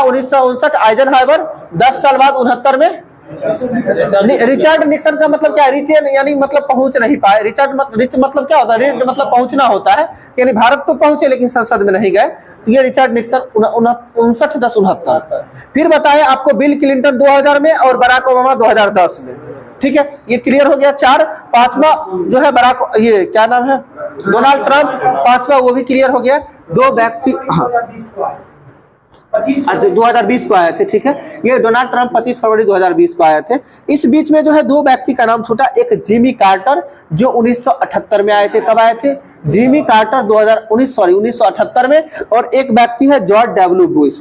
1959 आइजनहावर, 10 साल बाद 69 में रिचर्ड निक्सन। का मतलब क्या है? रिच यानी मतलब पहुंच नहीं पाए। रिच मतलब क्या होता है? रिच मतलब पहुंचना होता है, यानी भारत तो पहुंचे लेकिन संसद में नहीं गए। तो ये रिचर्ड निक्सन 59-10-69। फिर बताए आपको बिल क्लिंटन 2000 में और बराक ओबामा 2010 में, ठीक है। ये क्लियर हो गया 4। 5वां जो है बराक, ये क्या नाम है? डोनाल्ड ट्रंप, 5वां, वो भी क्लियर हो गया। 2 व्यक्ति 2020 को आए थे, ठीक है। ये डोनाल्ड ट्रंप 25 फरवरी 2020 को आए थे। इस बीच में जो है 2 व्यक्ति का नाम छूटा। एक जिमी कार्टर जो 1978 में आए थे। कब आए थे? जिमी कार्टर 1978 में। और एक व्यक्ति है जॉर्ज डब्ल्यू बुश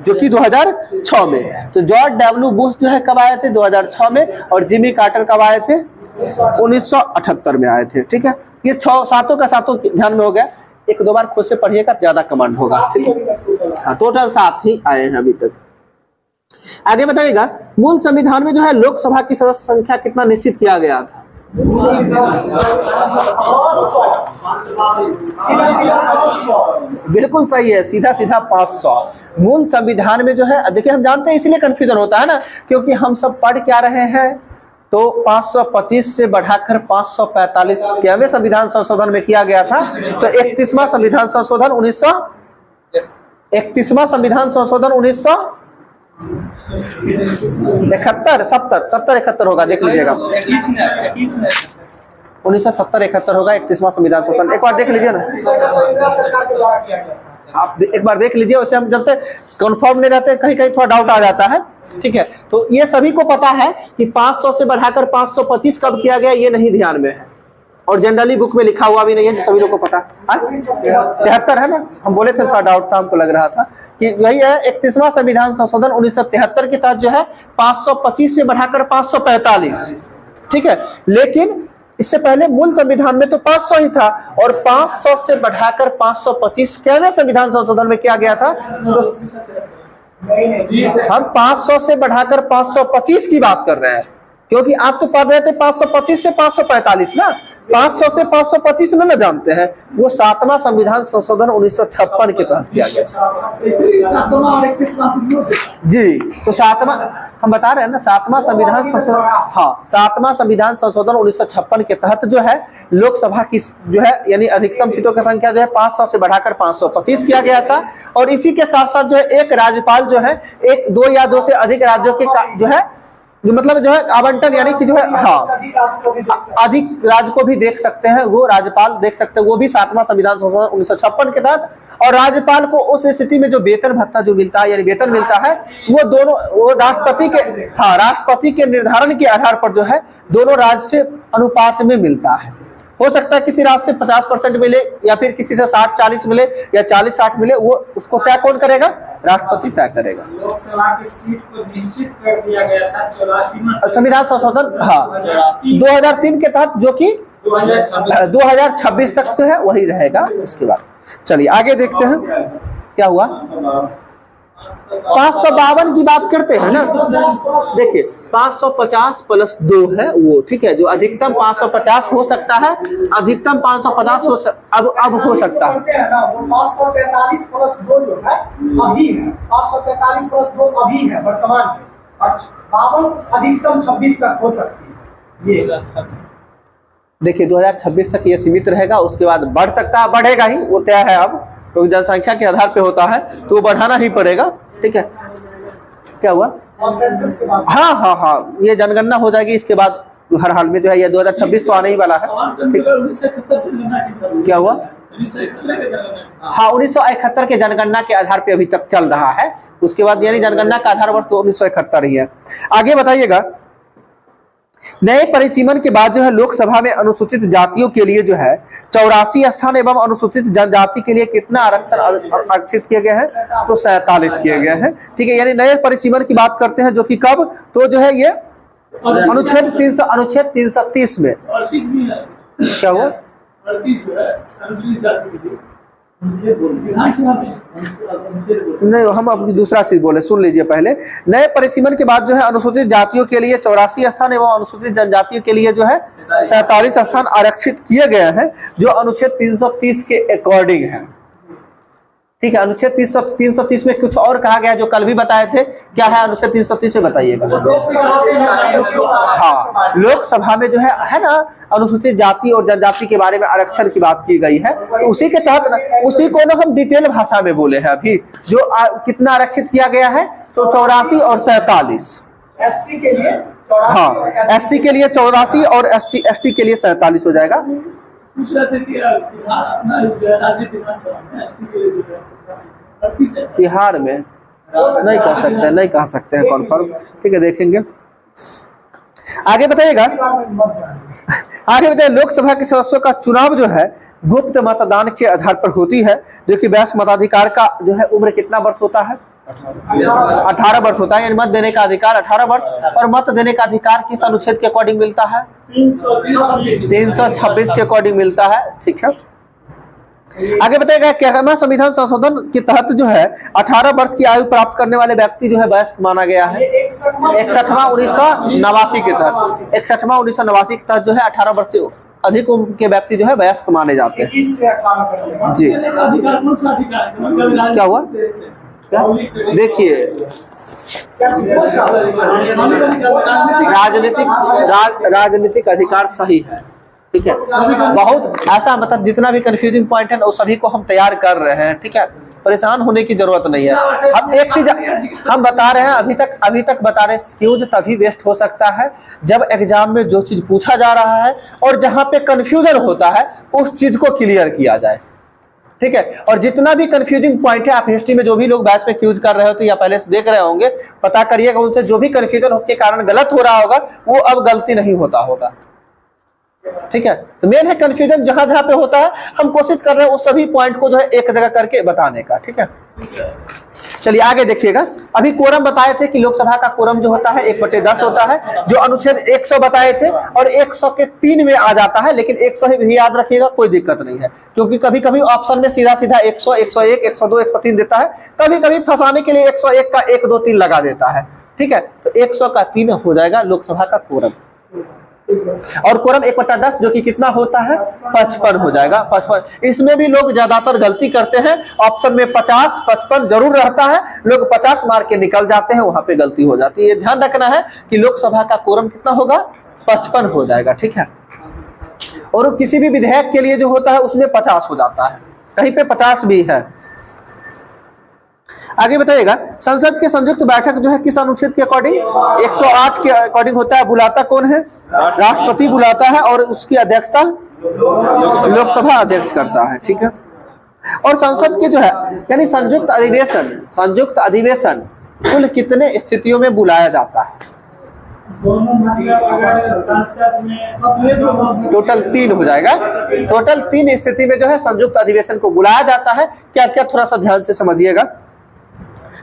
जो कि 2006 में। तो जॉर्ज डब्ल्यू बुश जो है कब आए थे? 2006 में। और जिमी कार्टर कब आए थे? 1978 में आए थे, ठीक है। ये 7 का 7 ध्यान में हो गया। 1-2 बार खुद से पढ़िएगा, ज्यादा कमांड होगा, ठीक है। हाँ, टोटल 7 ही आए हैं अभी तक। आगे बताइएगा, मूल संविधान में जो है लोकसभा की सदस्य संख्या कितना निश्चित किया गया था? बिल्कुल सही है, सीधा 500। मूल संविधान में जो है, देखिए हम जानते हैं इसलिए कंफ्यूजन होता है ना, क्योंकि हम सब पढ़ क्या रहे हैं। तो 525 से बढ़ाकर 545 क्या संविधान संशोधन में किया गया था? तो 31वां संविधान संशोधन 31वां संविधान संशोधन 1971 होगा, देख लीजिएगा। 1970-71 होगा 31वां संविधान संशोधन। एक बार देख लीजिए ना, आप एक बार देख लीजिए। उसे हम जब तक कंफर्म नहीं रहते, कहीं कहीं थोड़ा डाउट आ जाता है, ठीक है। तो ये सभी को पता है कि 500 से बढ़ाकर 525 कब किया गया, ये नहीं ध्यान में है। और जनरली बुक में लिखा हुआ भी नहीं है, सभी लोग को पता है। 73 है ना, हम बोले थे, थोड़ा डाउट था, हमको लग रहा था कि वही है। 31वां संविधान संशोधन 1973 के तहत जो है 525 से बढ़ाकर 545, ठीक है। लेकिन इससे पहले मूल संविधान में तो 500 ही था, और 500 से बढ़ाकर 525 क्या संविधान संशोधन में किया गया था? तो हम 500 से बढ़ाकर 525 की बात कर रहे हैं, क्योंकि आप तो पढ़ रहे थे 525 से 545 ना। 500 से 525 ना जानते हैं, वो 7वां संविधान संशोधन 1956 के तहत किया गया जी। तो 7वां हम बता रहे हैं ना, 7वां संविधान संशोधन, हाँ 7वां संविधान संशोधन 1956 के तहत जो है लोकसभा की जो है यानी अधिकतम सीटों की संख्या जो है 500 से बढ़ाकर 525 किया गया था। और इसी के साथ साथ जो है एक राज्यपाल जो है 1, 2 या 2 से अधिक राज्यों के जो है मतलब जो है आवंटन, यानी कि जो है हाँ अधिक राज्य को भी देख सकते हैं, वो राज्यपाल देख सकते हैं, वो भी 7वां संविधान संशोधन 1956 के तहत। और राज्यपाल को उस स्थिति में जो वेतन भत्ता जो मिलता है यानी वेतन मिलता है, वो दोनों वो राष्ट्रपति के निर्धारण के आधार पर जो है दोनों राज्य से अनुपात में मिलता है। हो सकता है किसी राज्य से 50% मिले, या फिर किसी से 60-40 मिले, या 40-60 मिले, वो उसको तय कौन करेगा? राष्ट्रपति तय करेगा। लोकसभा की सीट को निश्चित कर दिया गया था 84वां संविधान संशोधन, हाँ 2003 के तहत, जो कि 2026 तक तो है वही रहेगा। उसके बाद चलिए आगे देखते हैं क्या हुआ। 552 की बात करते हैं ना, देखिए 550 + 2 है वो, ठीक है। जो अधिकतम 550 हो सकता है, अधिकतम 550 अब हो सकता है। 543 + 2 जो है अभी है, 543 + 2 अभी है वर्तमान में, और 52 अधिकतम 26 तक हो सकती है। ये देखिए 2026 तक ये सीमित रहेगा, उसके बाद बढ़ सकता है, बढ़ेगा ही, वो तय है अब, क्योंकि जनसंख्या के आधार पे होता है तो वो बढ़ाना ही पड़ेगा। ठीक है, क्या हुआ? और सेंसस के बाद हाँ हाँ हाँ, ये जनगणना हो जाएगी, इसके बाद हर हाल में जो है ये 2026 तो आने ही वाला है। क्या हुआ? हाँ 1971 के जनगणना के आधार पे अभी तक चल रहा है, उसके बाद यानी जनगणना का आधार वर्ष तो 1971 ही है। आगे बताइएगा, नए परिसीमन के बाद जो है लोकसभा में अनुसूचित जातियों के लिए जो है 84 स्थान एवं अनुसूचित जनजाति के लिए कितना आरक्षण आरक्षित किए गए हैं? तो 47 किए गए हैं। ठीक है, यानी नए परिसीमन की बात करते हैं जो कि कब? तो जो है ये अनुच्छेद 330 में। क्या हुआ? नहीं, हम अपनी दूसरा चीज बोले, सुन लीजिए पहले। नए परिसीमन के बाद जो है अनुसूचित जातियों के लिए 84 स्थान एवं अनुसूचित जनजातियों के लिए जो है 47 स्थान आरक्षित किए गए हैं, जो अनुच्छेद 330 के अकॉर्डिंग है। ठीक है, अनुच्छेद 330 में कुछ और कहा गया जो कल भी बताए थे, क्या है अनुच्छेद 330 में बताइएगा। हाँ, लोकसभा में जो है ना अनुसूचित जाति और जनजाति के बारे में आरक्षण की बात की गई है, तो उसी के तहत उसी को ना हम डिटेल भाषा में बोले हैं अभी, जो कितना आरक्षित किया गया है, तो 84 और 47। एससी के लिए 84, हाँ, एससी के लिए 84 और एसटी के लिए 47 हो जाएगा। पूछ रहे थे कि अपना राज्य विधानसभा में एसटी के लिए जो है बिहार में नहीं कह सकते, नहीं कह सकते हैं कॉन्फर्म। ठीक है, देखेंगे। आगे बताइएगा, आगे बताइए, लोकसभा के सदस्यों का चुनाव जो है गुप्त मतदान के आधार पर होती है, जो कि वयस्क मताधिकार का जो है उम्र कितना वर्ष होता है? 18 वर्ष होता है, यानी मत देने का अधिकार 18 वर्ष, और मत देने का अधिकार किस अनुच्छेद के अकॉर्डिंग मिलता है? 326 के अकॉर्डिंग मिलता है। ठीक है, आगे बताएगा, क्या संविधान संशोधन के तहत जो है 18 वर्ष की आयु प्राप्त करने वाले व्यक्ति जो है वयस्क माना गया है? 61वां 1989 के तहत, 61वां 1989 के तहत जो है 18 वर्ष से अधिक उम्र के व्यक्ति जो है वयस्क माने जाते हैं। जी, क्या हुआ? देखिए, राजनीतिक अधिकार सही है। ठीक है, बहुत ऐसा मतलब जितना भी कंफ्यूजिंग पॉइंट है वो सभी को हम तैयार कर रहे हैं। ठीक है, परेशान होने की जरूरत नहीं है। हम एक चीज हम बता रहे हैं, अभी तक बता रहे हैं, क्यूज तभी वेस्ट हो सकता है जब एग्जाम में जो चीज पूछा जा रहा है और जहां पे कंफ्यूजन होता है उस चीज को क्लियर किया जाए। ठीक है, और जितना भी कंफ्यूजिंग पॉइंट है, आप हिस्ट्री में जो भी लोग बैच में क्यूज कर रहे हो तो या पहले से देख रहे होंगे, पता करिएगा उनसे, जो भी कंफ्यूजन के कारण गलत हो रहा होगा वो अब गलती नहीं होता होगा। ठीक है, तो मेन है कंफ्यूजन जहां जहां पे होता है, हम कोशिश कर रहे हैं उस सभी पॉइंट को जो है एक जगह करके बताने का। ठीक है, चलिए आगे देखिएगा। अभी कोरम बताए थे कि लोकसभा का कोरम जो होता है 1/10 होता है, जो अनुच्छेद 100 बताए थे, और 100 के 3 में आ जाता है, लेकिन 100 ही भी याद रखिएगा, कोई दिक्कत नहीं है, क्योंकि कभी कभी ऑप्शन में सीधा 100, 101, 102, 103 देता है, कभी कभी फंसाने के लिए 101 का 1, 2, 3 लगा देता है। ठीक है, तो 100 का 3 हो जाएगा लोकसभा का कोरम, और कोरम 1/10 जो कि कितना होता है? 55 हो जाएगा। 55, इसमें भी लोग ज्यादातर गलती करते हैं, ऑप्शन में 50, 55 जरूर रहता है, लोग 50 मार के निकल जाते हैं, वहां पे गलती हो जाती है। ये ध्यान रखना है कि लोकसभा का कोरम कितना होगा? 55 हो जाएगा। ठीक है, और किसी भी विधेयक के लिए जो होता है उसमें 50 हो जाता है, कहीं पे 50 भी है। आगे बताइएगा, संसद के संयुक्त बैठक जो है किस अनुच्छेद के अकॉर्डिंग? 108 के अकॉर्डिंग होता है। बुलाता कौन है? राष्ट्रपति बुलाता है, और उसकी अध्यक्षता लोकसभा अध्यक्ष करता है। ठीक है, और संसद के जो है यानी संयुक्त अधिवेशन कुल कितने स्थितियों में बुलाया जाता है? टोटल 3 हो जाएगा। टोटल 3 स्थिति में जो है संयुक्त अधिवेशन को बुलाया जाता है। क्या क्या, थोड़ा सा ध्यान से समझिएगा।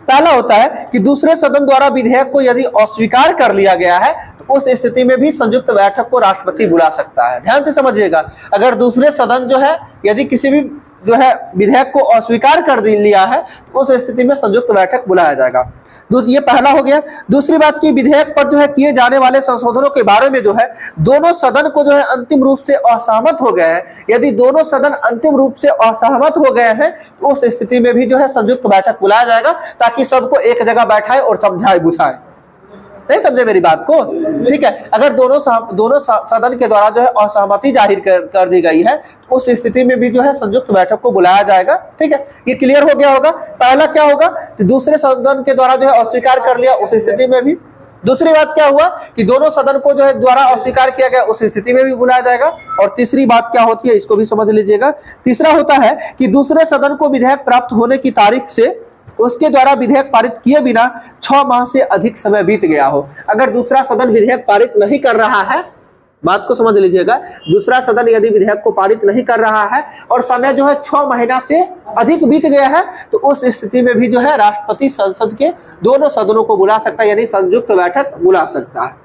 पहला होता है कि दूसरे सदन द्वारा विधेयक को यदि अस्वीकार कर लिया गया है तो उस स्थिति में भी संयुक्त बैठक को राष्ट्रपति बुला सकता है। ध्यान से समझिएगा, अगर दूसरे सदन जो है यदि किसी भी जो है विधेयक को अस्वीकार कर लिया है तो उस स्थिति में संयुक्त बैठक बुलाया जाएगा। ये पहला हो गया। दूसरी बात की, विधेयक पर जो है किए जाने वाले संशोधनों के बारे में जो है दोनों सदन को जो है अंतिम रूप से असहमत हो गए हैं। यदि दोनों सदन अंतिम रूप से असहमत हो गए हैं तो उस स्थिति में भी जो है संयुक्त बैठक बुलाया जाएगा, ताकि सबको एक जगह बैठाए और समझाए बुझाए। नहीं समझे मेरी बात को? ठीक है, अगर दोनों सदन के द्वारा जो है असहमति जाहिर कर दी गई है, तो उस स्थिति में भी जो है संयुक्त बैठक को बुलाया जाएगा। ठीक है, ये क्लियर हो गया होगा। पहला क्या होगा कि दूसरे सदन के द्वारा जो है अस्वीकार कर लिया, उस स्थिति में भी। दूसरी बात क्या हुआ कि दोनों सदन को जो है द्वारा अस्वीकार किया गया, उस स्थिति में भी बुलाया जाएगा। और तीसरी बात क्या होती है, इसको भी समझ लीजिएगा। तीसरा होता है कि दूसरे सदन को विधेयक प्राप्त होने की तारीख से उसके द्वारा विधेयक पारित किए बिना 6 माह से अधिक समय बीत गया हो। अगर दूसरा सदन विधेयक पारित नहीं कर रहा है, बात को समझ लीजिएगा, दूसरा सदन यदि विधेयक को पारित नहीं कर रहा है और समय जो है 6 महीना से अधिक बीत गया है, तो उस स्थिति में भी जो है राष्ट्रपति संसद के दोनों सदनों को बुला सकता है, यानी संयुक्त बैठक बुला सकता है।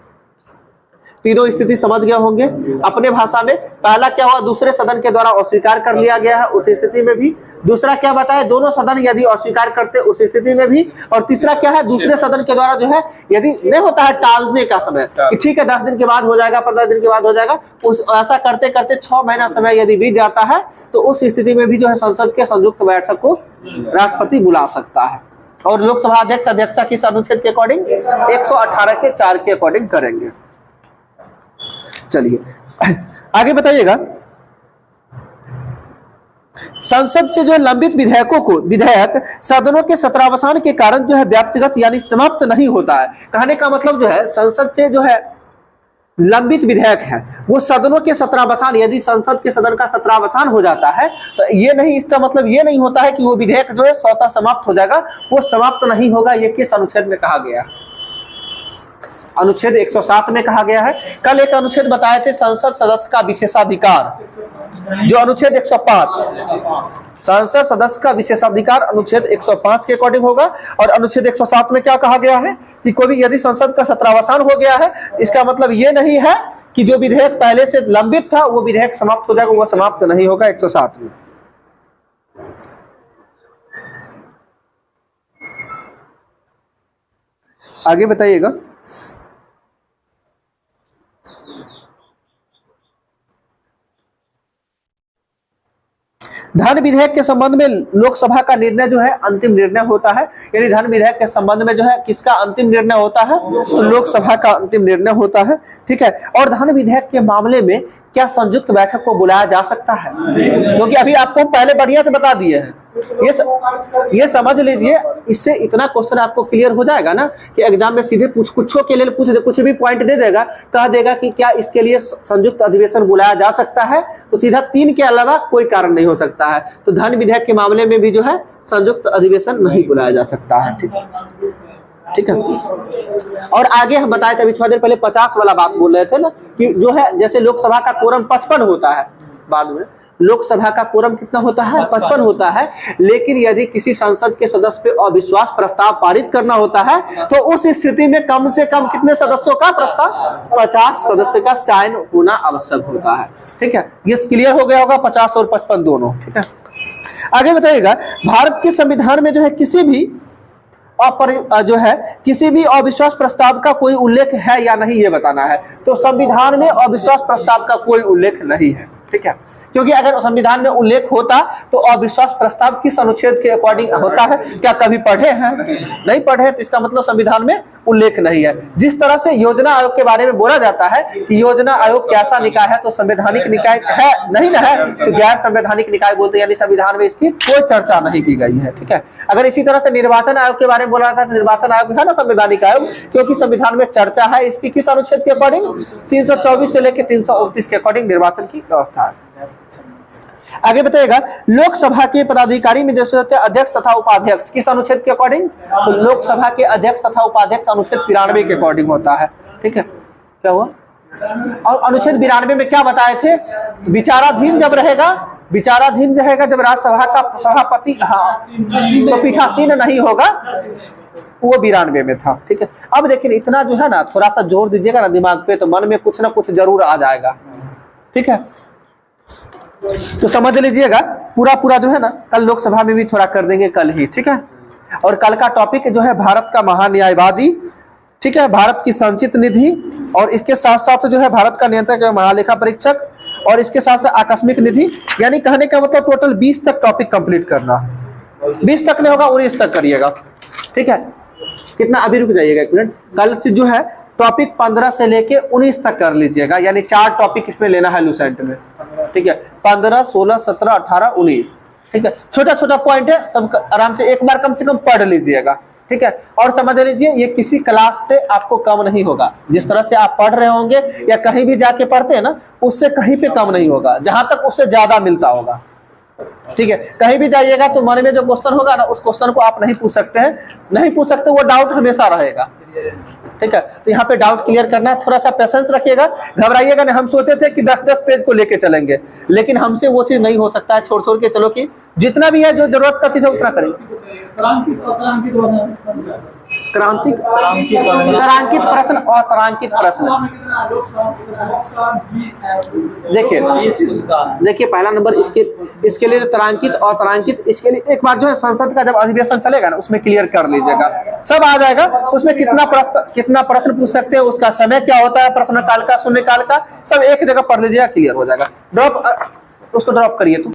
तीनों स्थिति समझ गए होंगे अपने भाषा में। पहला क्या हुआ, दूसरे सदन के द्वारा अस्वीकार कर लिया गया है, उस स्थिति में भी। दूसरा क्या बताया, दोनों सदन यदि अस्वीकार करते उस स्थिति में भी। और तीसरा क्या है, दूसरे सदन के द्वारा जो है यदि नहीं होता है टालने का समय कि ठीक है 10 दिन के बाद हो जाएगा, 15 दिन के बाद हो जाएगा, उस ऐसा करते करते 6 महीना समय यदि बीत जाता है, तो उस स्थिति में भी जो है संसद के संयुक्त बैठक को राष्ट्रपति बुला सकता है। और लोकसभा अध्यक्ष अध्यक्षा किस अनुच्छेद के अकॉर्डिंग, 118 के 4 के अकॉर्डिंग करेंगे। चलिए आगे बताइएगा। संसद से जो है लंबित विधेयक सदनों के सत्रावसान के कारण जो है व्यक्तिगत यानी समाप्त नहीं होता है। कहने का मतलब जो है संसद से जो है लंबित विधेयक है वो सदनों के सत्रावसान, यदि संसद के सदन का सत्रावसान हो जाता है तो ये नहीं, इसका मतलब ये नहीं होता है कि वो विधेयक जो है स्वतः समाप्त हो जाएगा, वो समाप्त नहीं होगा। ये किस अनुच्छेद में कहा गया, अनुच्छेद 107 में कहा गया है। कल एक अनुच्छेद बताए थे संसद सदस्य का विशेषाधिकार, जो अनुच्छेद 105, संसद सदस्य का विशेषाधिकार अनुच्छेद 105 के अकॉर्डिंग होगा। और अनुच्छेद 107 में क्या कहा गया है कि कोई भी यदि संसद का सत्रावसान हो गया है, इसका मतलब ये नहीं है कि जो विधेयक पहले से लंबित था वो विधेयक समाप्त हो जाएगा, वो समाप्त नहीं होगा 107 में। आगे बताइएगा। धन विधेयक के संबंध में लोकसभा का निर्णय जो है अंतिम निर्णय होता है, यानी धन विधेयक के संबंध में जो है किसका अंतिम निर्णय होता है, तो लोकसभा का अंतिम निर्णय होता है। ठीक है, और धन विधेयक के मामले में क्या संयुक्त बैठक को बुलाया जा सकता है, क्योंकि अभी आपको पहले बढ़िया से बता दिए हैं। ये समझ लीजिए, इससे इतना क्वेश्चन आपको क्लियर हो जाएगा ना कि एग्जाम में सीधे कुछों के लिए कुछ भी पॉइंट दे देगा, कह देगा कि क्या इसके लिए संयुक्त अधिवेशन बुलाया जा सकता है, तो सीधा 3 के अलावा कोई कारण नहीं हो सकता है। तो धन विधेयक के मामले में भी जो है संयुक्त अधिवेशन नहीं बुलाया जा सकता है। ठीक है, और आगे हम बताए थे अभी थोड़ी देर पहले 50 वाला बात बोल रहे थे ना कि जो है जैसे लोकसभा का कोरम 55 होता है, बाद में लोकसभा का कोरम कितना होता है, 55 होता है। लेकिन यदि किसी संसद के सदस्य पे अविश्वास प्रस्ताव पारित करना होता है तो उस स्थिति में कम से कम कितने सदस्यों का प्रस्ताव, 50 सदस्य का साइन होना आवश्यक होता है। ठीक है, ये क्लियर हो गया होगा, 50 और 55 दोनों। ठीक है, आगे बताइएगा। भारत के संविधान में जो है किसी भी अविश्वास प्रस्ताव का कोई उल्लेख है या नहीं, ये बताना है। तो संविधान में अविश्वास प्रस्ताव का कोई उल्लेख नहीं है। ठीक है, क्योंकि अगर संविधान में उल्लेख होता तो अविश्वास प्रस्ताव किस अनुच्छेद के अकॉर्डिंग होता है, क्या कभी पढ़े हैं, नहीं पढ़े, तो इसका मतलब संविधान में उल्लेख नहीं है। जिस तरह से योजना आयोग के बारे में बोला जाता है कि योजना आयोग कैसा निकाय है, तो संवैधानिक निकाय है नहीं ना, है तो गैर संवैधानिक निकाय बोलते हैं, यानी संविधान में इसकी कोई चर्चा नहीं की गई है। ठीक है, अगर इसी तरह से निर्वाचन आयोग के बारे में बोला जाता है तो निर्वाचन आयोग है ना संवैधानिक आयोग, क्योंकि संविधान में चर्चा है इसकी किस अनुच्छेद के अकॉर्डिंग, 324 से लेकर 329 के अकॉर्डिंग निर्वाचन की व्यवस्था है। आगे बताइएगा। लोकसभा के पदाधिकारी में जैसे होते हैं अध्यक्ष तथा उपाध्यक्ष, किस अनुच्छेद के अकॉर्डिंग, तो लोकसभा के अध्यक्ष तथा उपाध्यक्ष अनुच्छेद 93 के अकॉर्डिंग होता है। ठीक है, क्या हुआ, और अनुच्छेद 92 में क्या बताए थे, विचाराधीन जब रहेगा जब राज्यसभा का सभापति तो पीठासीन नहीं होगा, वो 92 में था। ठीक है, अब देखिए इतना जो है ना, थोड़ा सा जोर दीजिएगा ना दिमाग पे, तो मन में कुछ ना कुछ जरूर आ जाएगा। ठीक है, तो समझ लीजिएगा पूरा जो है ना, कल लोकसभा में भी थोड़ा कर देंगे कल ही। ठीक है, और कल का टॉपिक जो है भारत का महान्यायवादी, ठीक है, भारत की संचित निधि, और इसके साथ साथ जो है भारत का नियंत्रक महालेखा परीक्षक, और इसके साथ साथ आकस्मिक निधि। यानी कहने का मतलब टोटल 20 तक टॉपिक कंप्लीट करना, 20 तक नहीं होगा 19 तक करिएगा। ठीक है, कितना, अभी रुक जाइएगा एक मिनट। कल से जो है टॉपिक 15 से लेके 19 तक कर लीजिएगा, यानी 4 टॉपिक इसमें लेना है लूसेंट में, ठीक है। 15, 16, 17, 18, 19, ठीक है। छोटा छोटा पॉइंट है, सब आराम से एक बार कम से कम पढ़ लीजिएगा, ठीक है। और समझ लीजिए ये किसी क्लास से आपको कम नहीं होगा, जिस तरह से आप पढ़ रहे होंगे या कहीं भी जाके पढ़ते हैं ना, उससे कहीं पे कम नहीं होगा, जहां तक उससे ज्यादा मिलता होगा, ठीक है। कहीं भी जाइएगा तो मन में जो क्वेश्चन होगा ना, उस क्वेश्चन को आप नहीं पूछ सकते हैं, नहीं पूछ सकते, वो डाउट हमेशा रहेगा, ठीक है। तो यहाँ पे डाउट क्लियर करना है, थोड़ा सा पेशेंस रखिएगा, घबराइएगा नहीं। हम सोचे थे कि 10-10 पेज को लेके चलेंगे, लेकिन हमसे वो चीज नहीं हो सकता है, छोड़ छोड़ के चलो कि जितना भी है, जो जरूरत का चीज है उतना करें। क्रांतिक तारांकित प्रश्न और तारांकित प्रश्न, देखिए पहला नंबर इसके लिए तारांकित और तारांकित, इसके लिए एक बार जो है संसद का जब अधिवेशन चलेगा ना, उसमें क्लियर कर लीजिएगा, सब आ जाएगा। उसमें कितना प्रश्न पूछ सकते हैं, उसका समय क्या होता है, प्रश्न काल का, शून्य काल का, सब एक जगह पढ़ लीजिएगा, क्लियर हो जाएगा। उसको ड्रॉप करिए तो